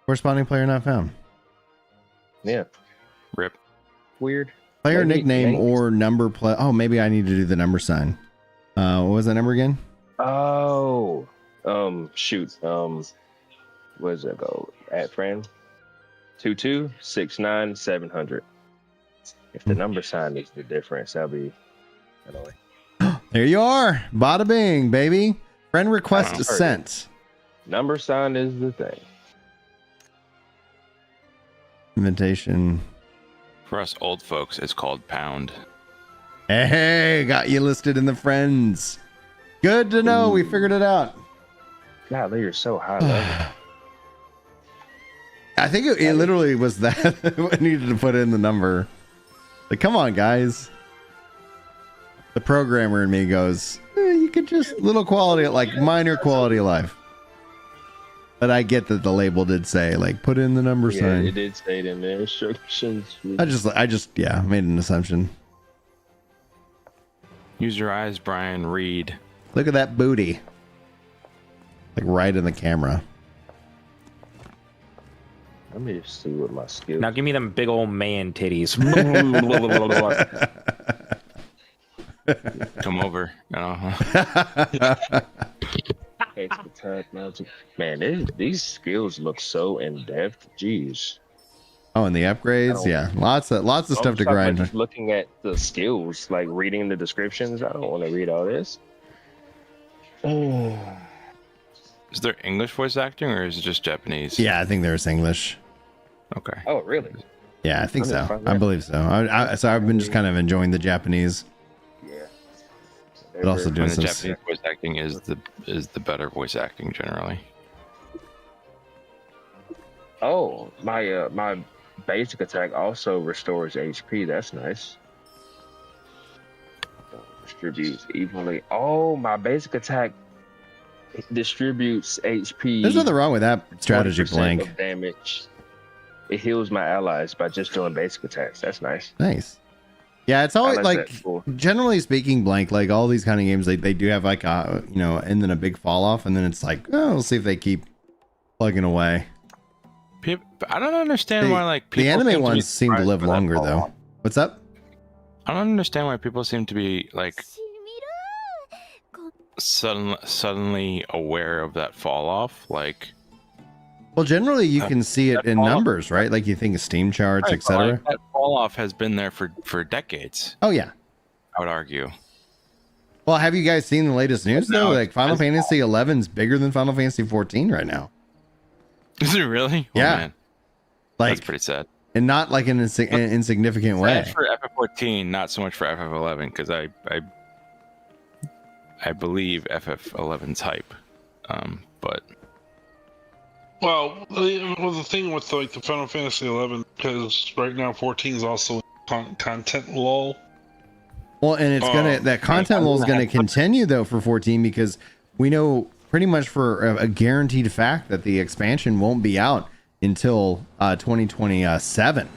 Corresponding player not found. Yeah. Rip. Weird. Player Maybe nickname Yanks. or number play. Oh, maybe I need to do the number sign. What was that number again? Oh. Shoot. Where's that go? At friend. 2269 700. If the number sign is the difference, that'll be annoying. There you are. Bada bing, baby. Friend request Wow. sent. Number sign is the thing. Invitation. For us old folks, it's called pound. Hey, got you listed in the friends. Good to know. We figured it out. God, you're so high level. I think it literally was that. I needed to put in the number. Like, come on, guys. The programmer in me goes, you could just little quality, like minor quality of life. But I get that the label did say, like, put in the number Yeah, sign. it did say it in the instructions. I just, yeah, made an assumption. Use your eyes, Brian. Read. Look at that booty. Like right in the camera. Let me just see what my skills. Now give me them big old man titties. Come over. Man, these skills look so in depth. Jeez. Oh, and the upgrades, yeah, lots of stuff to grind. Just looking at the skills, like reading the descriptions. I don't want to read all this. Is there English voice acting or is it just Japanese? Yeah, I think there's English. Okay. Oh, really? Yeah, I think I'm gonna so. find I that. believe so. So I've been just kind of enjoying the Japanese, Yeah. but also doing And the some. Japanese voice acting is the better voice acting generally. Oh, my basic attack also restores HP. That's nice. Distributes evenly. Oh, my basic attack distributes HP. There's nothing wrong with that strategy, 40% Blank. of damage. It heals my allies by just doing basic attacks. That's nice. Nice. Yeah, it's always I like, like that. Cool. generally speaking, Blank, like all these kind of games, they do have like a, and then a big fall off, and then it's like, oh, we'll see if they keep plugging away. I don't understand why like people The anime seem to be ones seem to surprised live by that longer fall though. off. What's up? I don't understand why people seem to be like しみるこ suddenly aware of that fall off. Like, Well, generally you can see it that in fall off- numbers, right? Like you think of Steam charts, right, but, etc. like, that fall off has been there for decades. Oh yeah. I would argue. Well, have you guys seen the latest news though? No, Like Final it's- Fantasy 11 is bigger than Final Fantasy 14 right now. Is it really? Yeah. Oh, man. Like, That's pretty sad. and not like in an insignificant way. Sad for FF14, not so much for FF11, because I believe FF11's hype. But Well, the thing with like the Final Fantasy 11, because right now 14 is also content lull. Well, and it's that content lull is gonna continue though for 14 because we know pretty much for a guaranteed fact that the expansion won't be out until 2027.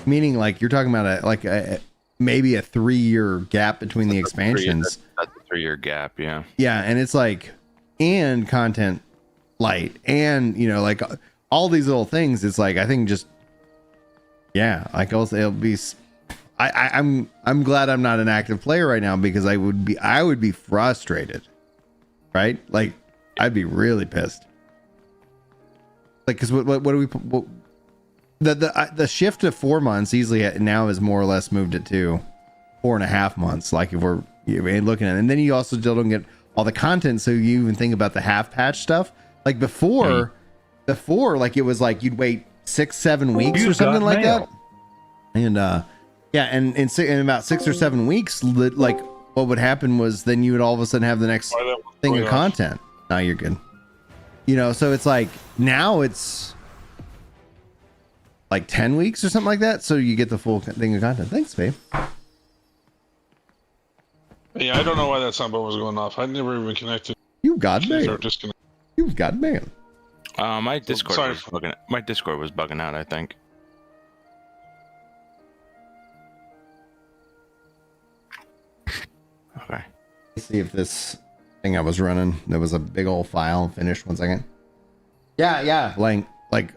Meaning, like you're talking about maybe a 3-year gap between the expansions. That's a 3-year gap, yeah. Yeah, and it's like, and content light, and like all these little things. It's like I think just, yeah, like also it'll be. I'm glad I'm not an active player right now because I would be frustrated, right? Like I'd be really pissed. Like, because what do we? The shift to 4 months easily now is more or less moved it to 4.5 months. Like if we're looking at it, and then you also still don't get all the content, so you even think about the half patch stuff. Like before, like it was like you'd wait 6-7 weeks or something like that, and yeah, and in about 6 or 7 weeks, like what would happen was then you would all of a sudden have the next thing of content. Now you're good. So it's like now it's like 10 weeks or something like that, so you get the full thing of content. Thanks, babe. Yeah, I don't know why that soundbar was going off. I never even connected. You got Or mail. disconnected. You've got mail. My Discord sorry. was bugging. My Discord was bugging out, I think. Okay. Let's see if this thing I was running, there was a big old file finished. 1 second. Yeah.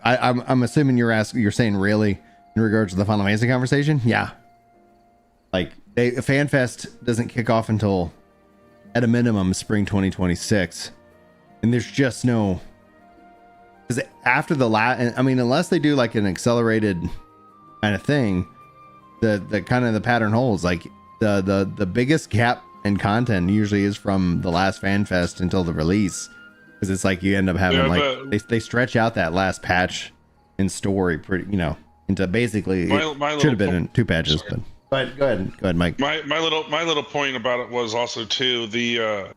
I'm assuming you're saying really in regards to the Final Fantasy conversation. Yeah. Like FanFest doesn't kick off until at a minimum spring 2026. And there's just no, because after the I mean, unless they do like an accelerated kind of thing, the kind of the pattern holds. Like the biggest gap in content usually is from the last FanFest until the release, because it's like you end up having they stretch out that last patch in story pretty, into basically it should have been in 2 patches. But go ahead, Mike. My little point about it was also too the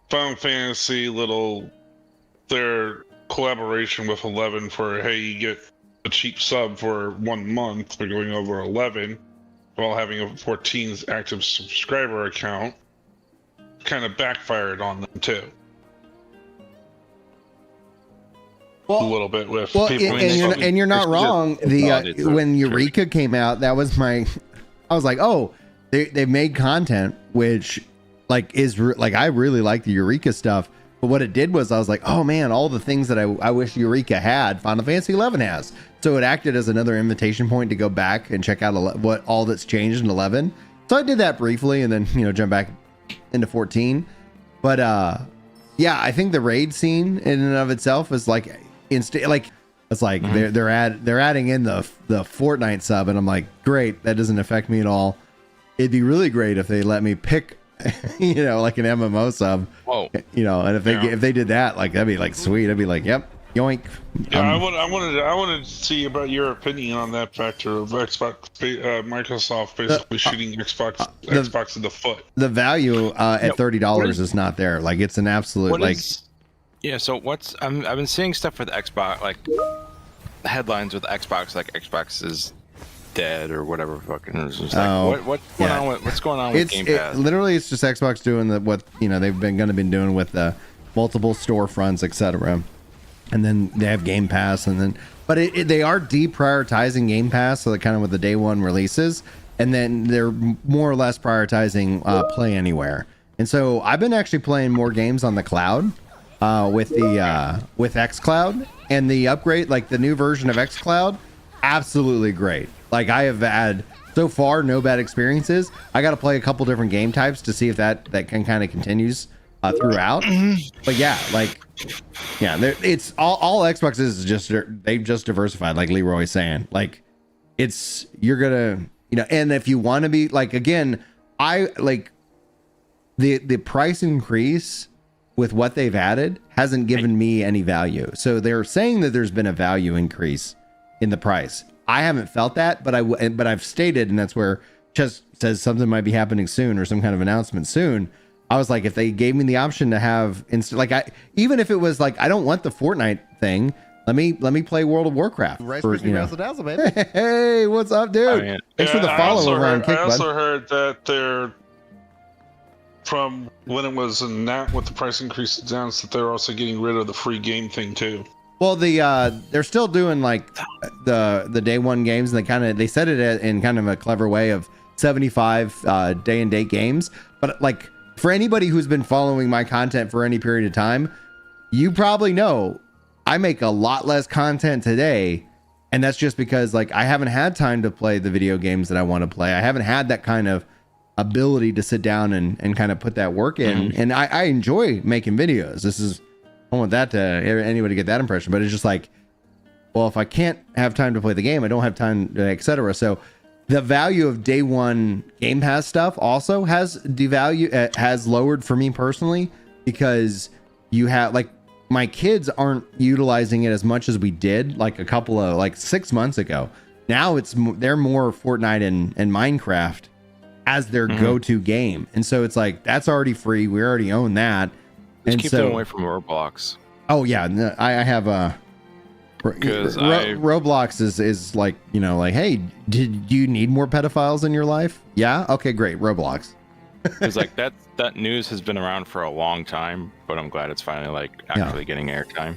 Final Fantasy their collaboration with 11 for, hey, you get a cheap sub for 1 month for going over 11 while having a 14's active subscriber account, kind of backfired on them too. A little bit with people. And you're not wrong. When Eureka came out, that was I was like, oh, they made content which I really like the Eureka stuff. But what it did was I was like, oh man, all the things that I wish Eureka had, Final Fantasy 11 has. So it acted as another invitation point to go back and check out what all that's changed in 11. So I did that briefly and then, jump back into 14. But yeah, I think the raid scene in and of itself is like they're adding in the Fortnite sub, and I'm like, great, that doesn't affect me at all. It'd be really great if they let me pick like an MMO sub. Whoa. And if they did that, like that'd be like sweet. I'd be like, yep, yoink. Yeah, I wanted to see about your opinion on that factor of Microsoft basically shooting Xbox in the foot. The value at $30 is not there. Like it's an absolute yeah. So I've been seeing stuff with Xbox, like headlines with Xbox, like Xbox is dead or whatever. Fucking what's going on with Game Pass? Literally, it's just Xbox doing what they've been doing with the multiple storefronts, etc. And then they have Game Pass, but they are deprioritizing Game Pass, so kind of with the day one releases, and then they're more or less prioritizing Play Anywhere. And so I've been actually playing more games on the cloud with xCloud, and the upgrade, like the new version of xCloud, absolutely great. Like I have had so far no bad experiences. I got to play a couple different game types to see if that can kind of continues throughout. But yeah, it's all Xbox is just they've just diversified, like Leroy's saying. Like you're gonna and if you want to be like, again, I like the price increase with what they've added hasn't given me any value. So they're saying that there's been a value increase in the price. I haven't felt that, but I've stated, and that's where Chess says something might be happening soon or some kind of announcement soon. I was like, if they gave me the option to have even if it was like, I don't want the Fortnite thing, let me play World of Warcraft. Baby. Hey, what's up, dude? Thanks for the follow over on Kick. I also heard that they're, from when it was announced with the price increase announced, that they're also getting rid of the free game thing too. Well, they're still doing like the day one games, and they said it in kind of a clever way of 75 day and date games. But like for anybody who's been following my content for any period of time, you probably know I make a lot less content today, and that's just because like I haven't had time to play the video games that I want to play. I haven't had that kind of ability to sit down and kind of put that work in. And I enjoy making videos. I don't want that to anybody get that impression, but it's just like, well, if I can't have time to play the game, I don't have time, etc. So the value of day one Game Pass stuff also has has lowered for me personally, because you have like my kids aren't utilizing it as much as we did like a couple of like 6 months ago. Now they're more Fortnite and Minecraft as their go-to game, and so it's like that's already free. We already own that. Just keep them away from Roblox. Oh yeah, I have Roblox is like, like, hey, did you need more pedophiles in your life? Yeah, okay, great, Roblox. It's like that news has been around for a long time, but I'm glad it's finally like actually getting airtime.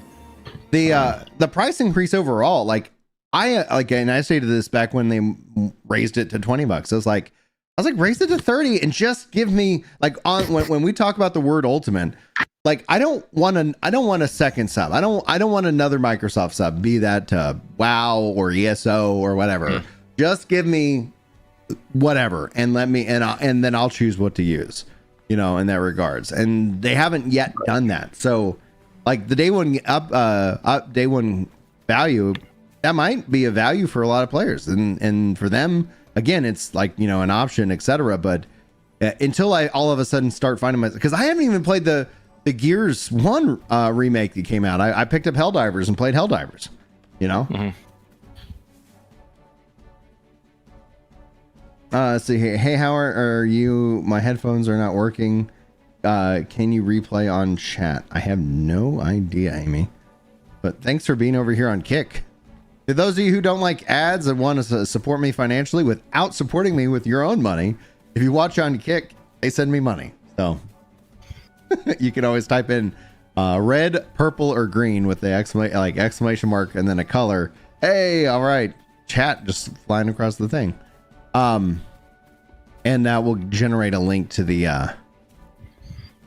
the price increase overall, like and I stated this back when they raised it to $20. I was like, raise it to 30 and just give me like when we talk about the word ultimate, like I don't want a second sub. I don't want another Microsoft sub, be that WoW or ESO or whatever. Just give me whatever and let me and then I'll choose what to use, in that regards. And they haven't yet done that. So like the day one day one value, that might be a value for a lot of players, and for them, again, it's like, an option, etc. But until I all of a sudden start finding because I haven't even played the Gears 1 remake that came out. I picked up Helldivers and played Helldivers, See, hey, how are you? My headphones are not working. Can you replay on chat? I have no idea, Amy. But thanks for being over here on Kick. To those of you who don't like ads and want to support me financially without supporting me with your own money, if you watch on Kick, they send me money. So you can always type in red, purple, or green with the exclamation mark and then a color. Hey, all right, chat just flying across the thing. And that will generate a link to the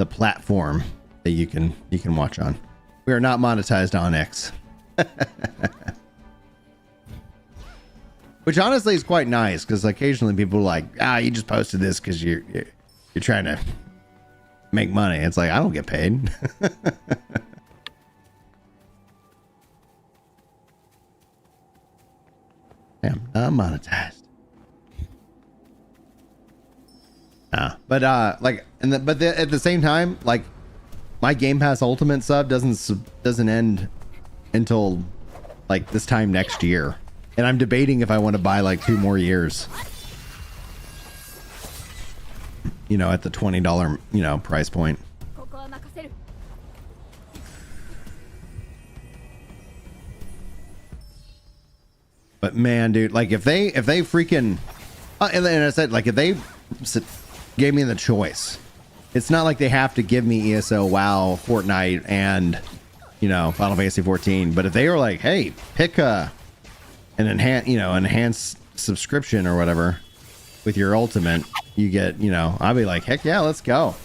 platform that you can watch on. We are not monetized on X. Which honestly is quite nice, because occasionally people are like, you just posted this because you're trying to make money. It's like, I don't get paid. Damn, not monetized. But at the same time, like my Game Pass Ultimate sub doesn't end until like this time next year, and I'm debating if I want to buy like 2 more years. At the $20 price point. But man, dude, like if they freaking and then I said, like, if they gave me the choice, it's not like they have to give me ESO, WoW, Fortnite, and Final Fantasy 14. But if they were like, hey, pick an enhanced subscription or whatever with your ultimate, you get, I'd be like, heck yeah, let's go.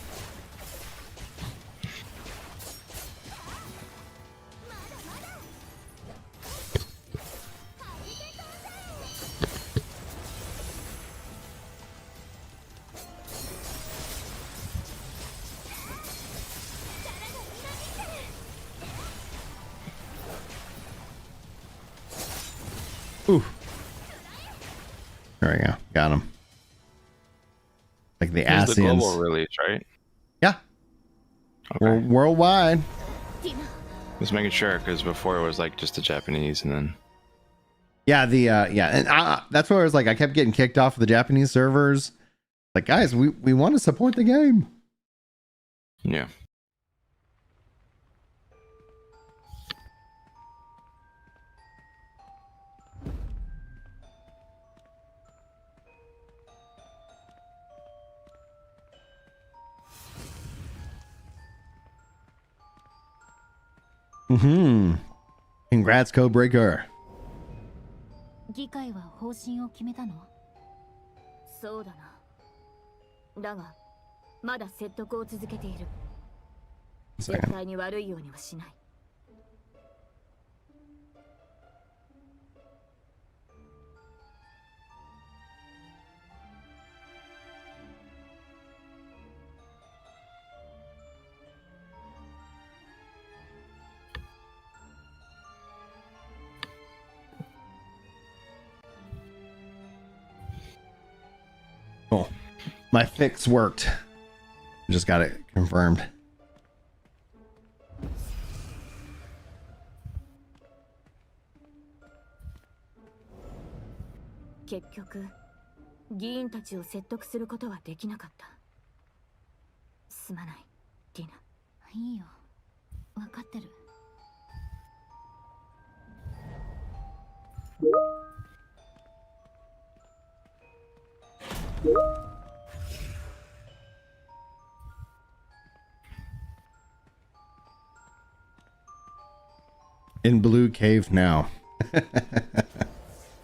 Ooh. There we go. Got him. Like the Asians. The global release, right? Yeah. Okay. Worldwide. Just making sure, because before it was like just the Japanese, and then. Yeah, and that's where I was like, I kept getting kicked off of the Japanese servers. Like, guys, we want to support the game. Yeah. Congrats, Codebreaker. 議会は方針を決めたの？そうだな。だが、まだ説得を続けている。絶対に悪いようにはしない。Cool. My fix worked. Just got it confirmed.結局、議員たちを説得することはできなかった。すまない、ディナ。いいよ。わかってる。In blue cave now.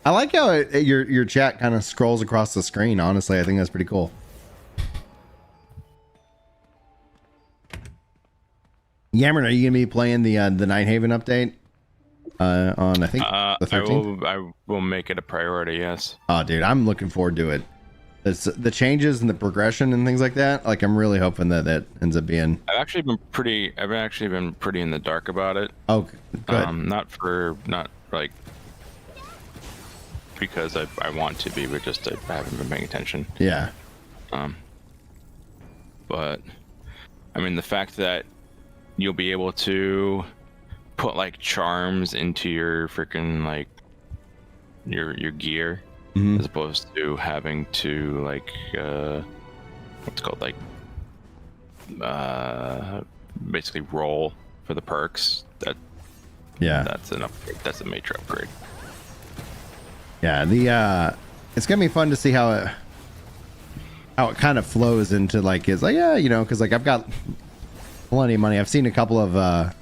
I like how your chat kind of scrolls across the screen. Honestly, I think that's pretty cool. Yammern, are you gonna be playing the Night Haven update? On I think the 13th. I will make it a priority. Yes. Oh, dude, I'm looking forward to it. It's the changes and the progression and things like that. Like, I'm really hoping that that ends up being. I've actually been pretty in the dark about it. Oh, good. Not like because I want to be, but just I haven't been paying attention. Yeah. But I mean, the fact that you'll be able to put like charms into your freaking like your gear, as opposed to having to like what's it called, like basically roll for the perks. That's an upgrade. That's a major upgrade. Yeah, it's gonna be fun to see how it kind of flows into like, it's like, yeah, you know, because like I've got plenty of money. I've seen a couple of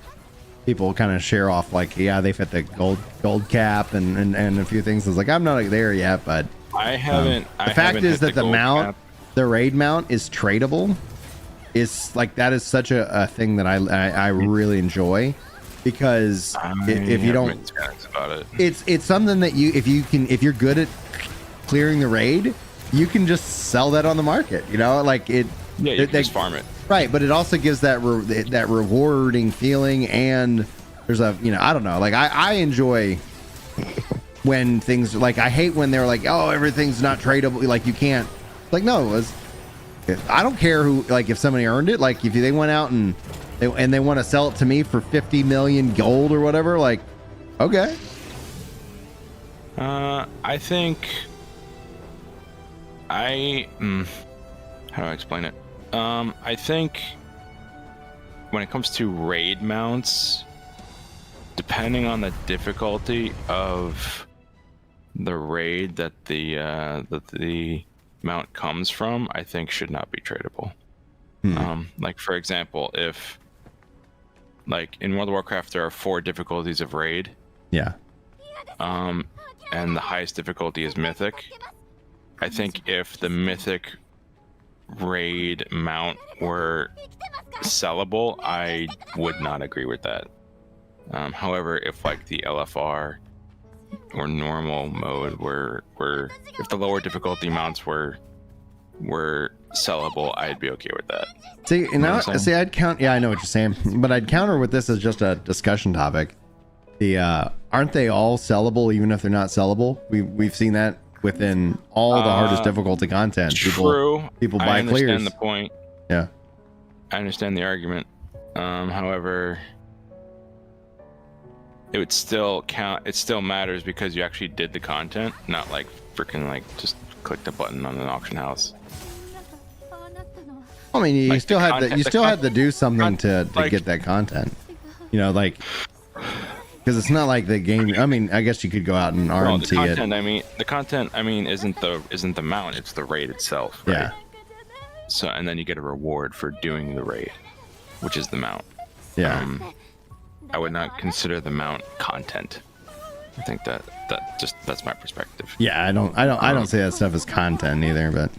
people kind of share off like, yeah, they fit the gold cap and a few things. It's like, I'm not there yet, but I haven't. The fact is that the mount, the raid mount, is tradable. Is like, that is such a thing that I really enjoy, because if you don't, about it. it's something that if you're good at clearing the raid, you can just sell that on the market. You know, like it. Yeah, you can just farm it. Right, but it also gives that that rewarding feeling, and there's a, you know, I don't know, like I enjoy when things, like, I hate when they're like, oh, everything's not tradable, like you can't, like, no, I don't care who, like, if somebody earned it, like if they went out and they want to sell it to me for 50 million gold or whatever, like, okay. I think how do I explain it? I think when it comes to raid mounts, depending on the difficulty of the raid that the mount comes from, I think should not be tradable. Like, for example, if, like, in World of Warcraft there are 4 difficulties of raid. Yeah. And the highest difficulty is mythic. I think if the mythic raid mount were sellable, I would not agree with that. However, if like the LFR or normal mode were if the lower difficulty mounts were sellable, I'd be okay with that. See, and now, see, I'd count. Yeah, I know what you're saying, but I'd counter with this as just a discussion topic. Aren't they all sellable even if they're not sellable? We've seen that within all the hardest difficulty content. True. People buy I understand clears. the point. Yeah. I understand the argument. However, it would still count. It still matters because you actually did the content, not like freaking like just clicked a button on an auction house. I mean, you Like still had to, had to do something to like, get that content. You know, like, because it's not like the game. I mean, I guess you could go out and RMT the content, it. the content. I mean, isn't the mount? It's the raid itself. Right? Yeah. So, and then you get a reward for doing the raid, which is the mount. Yeah. I would not consider the mount content. I think that's my perspective. Yeah, I don't say that stuff as content either, but.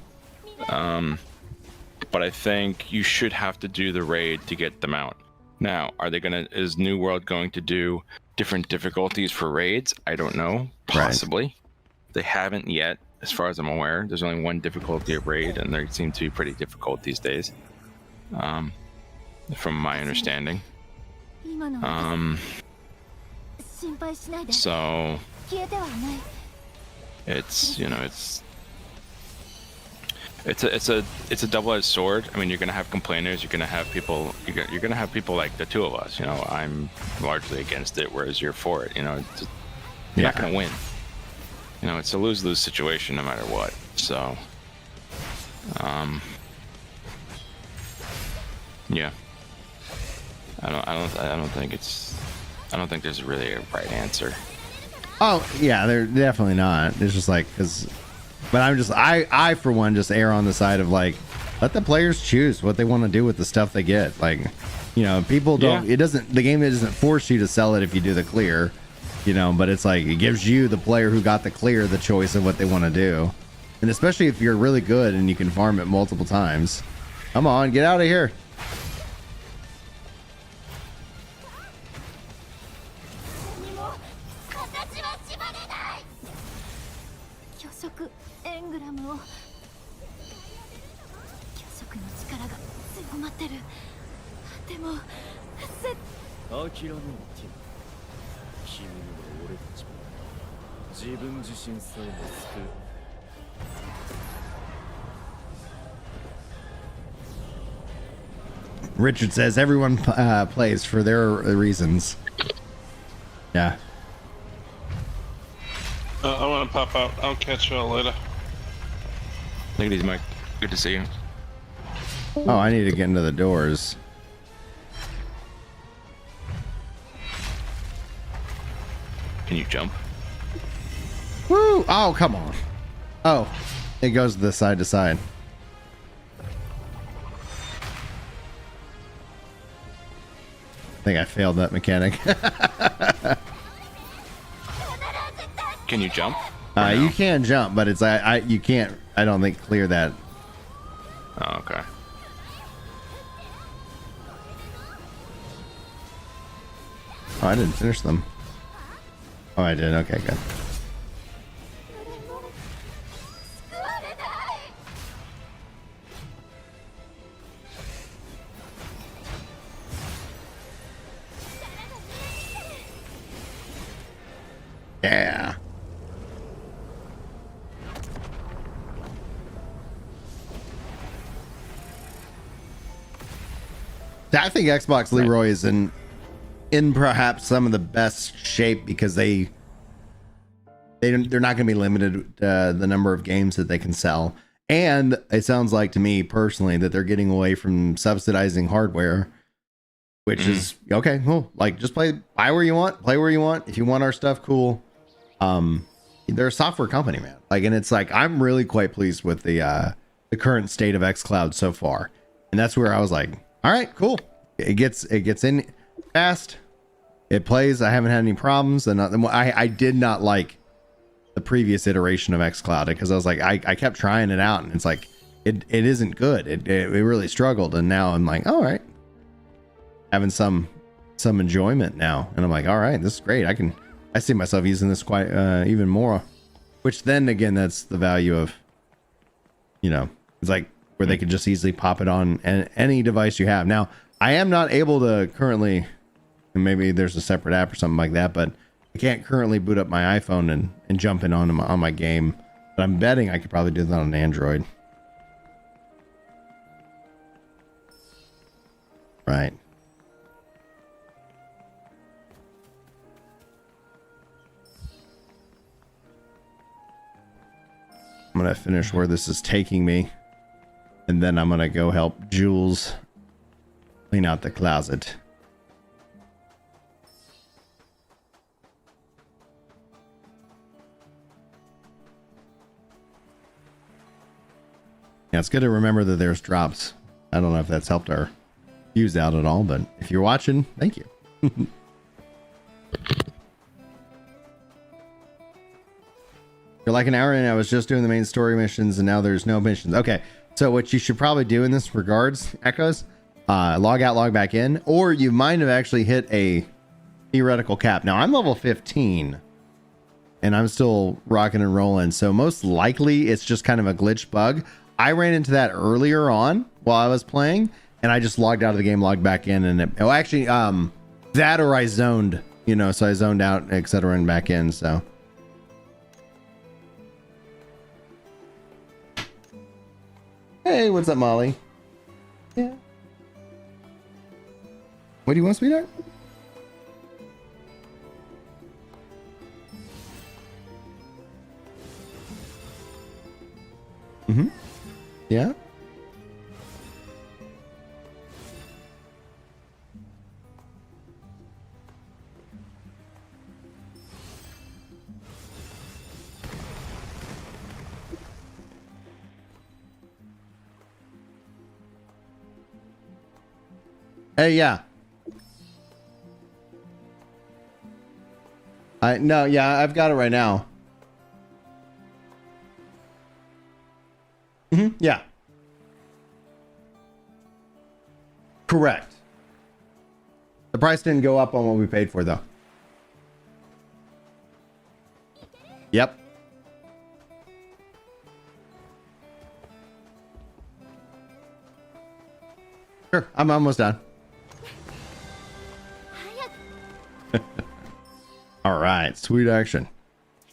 But I think you should have to do the raid to get the mount. Now, is New World going to do different difficulties for raids? I don't know. Possibly. Right. They haven't yet, as far as I'm aware. There's only one difficulty of raid, and they seem to be pretty difficult these days. From my understanding. So it's, you know, it's a double-edged sword. I mean, you're gonna have complainers. You're gonna have people. You're gonna have people like the two of us. You know, I'm largely against it, whereas you're for it. You know, you're not gonna win. You know, it's a lose-lose situation no matter what. So, yeah. I don't think there's really a right answer. Oh yeah, they're definitely not. It's just like, but I for one just err on the side of like, let the players choose what they want to do with the stuff they get. Like, You know, people don't. Yeah. It doesn't. The game doesn't force you to sell it if you do the clear. You know, but it's like it gives you, the player who got the clear, the choice of what they want to do, and especially if you're really good and you can farm it multiple times. Come on, get out of here. Richard says everyone plays for their reasons. Yeah. I want to pop out. I'll catch y'all later. Look at these, Mike. Good to see you. Oh, I need to get into the doors. Can you jump? Woo! Oh, come on. Oh, it goes the side to side. I think I failed that mechanic. Can you jump? You can jump, but it's you can't. I don't think clear that. Oh, okay. Oh, I didn't finish them. Oh, I did. Okay, good. Yeah. I think Xbox Leroy is in perhaps some of the best shape because they're not going to be limited the number of games that they can sell, and it sounds like to me personally that they're getting away from subsidizing hardware, which is okay. Cool. Like just buy where you want, play where you want. If you want our stuff, cool. They're a software company, man. Like, and it's like I'm really quite pleased with the current state of xCloud so far, and that's where I was like, all right, cool. It gets in fast. It plays. I haven't had any problems, and I did not like the previous iteration of xCloud because I was like, I kept trying it out, and it's like it isn't good. It really struggled, and now I'm like, all right, having some enjoyment now, and I'm like, all right, this is great. I see myself using this quite even more, which then again, that's the value of, you know, it's like where they could just easily pop it on any device you have. Now, I am not able to currently, and maybe there's a separate app or something like that, but I can't currently boot up my iPhone and jump in on my game. But I'm betting I could probably do that on Android. Right. I'm going to finish where this is taking me. And then I'm going to go help Jules clean out the closet. Yeah, it's good to remember that there's drops. I don't know if that's helped our views out at all, but if you're watching, thank you. You're like an hour in, I was just doing the main story missions and now there's no missions. Okay, so what you should probably do in this regards, Echoes, log out, log back in, or you might have actually hit a theoretical cap. Now I'm level 15 and I'm still rocking and rolling, so most likely it's just kind of a glitch bug. I ran into that earlier on while I was playing and I just logged out of the game, logged back in, and that or I zoned, you know, so I zoned out, etc., and back in. So hey, what's up, Molly? Yeah. What do you want, sweetheart? Mm-hmm. Yeah. Hey, yeah. No, yeah, I've got it right now. Yeah. Correct. The price didn't go up on what we paid for, though. Yep. Sure, I'm almost done. All right, sweet action.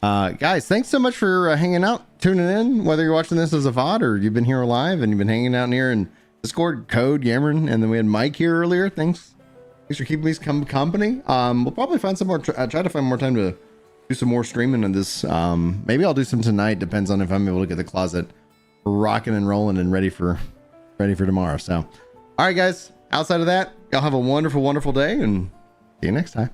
Guys, thanks so much for hanging out, tuning in, whether you're watching this as a VOD or you've been here live and you've been hanging out here in Discord, Code, Yammering, and then we had Mike here earlier. Thanks for keeping me company. We'll probably find some more, try to find more time to do some more streaming of this. Maybe I'll do some tonight, depends on if I'm able to get the closet rocking and rolling and ready for tomorrow. So, all right, guys, outside of that, y'all have a wonderful, wonderful day and see you next time.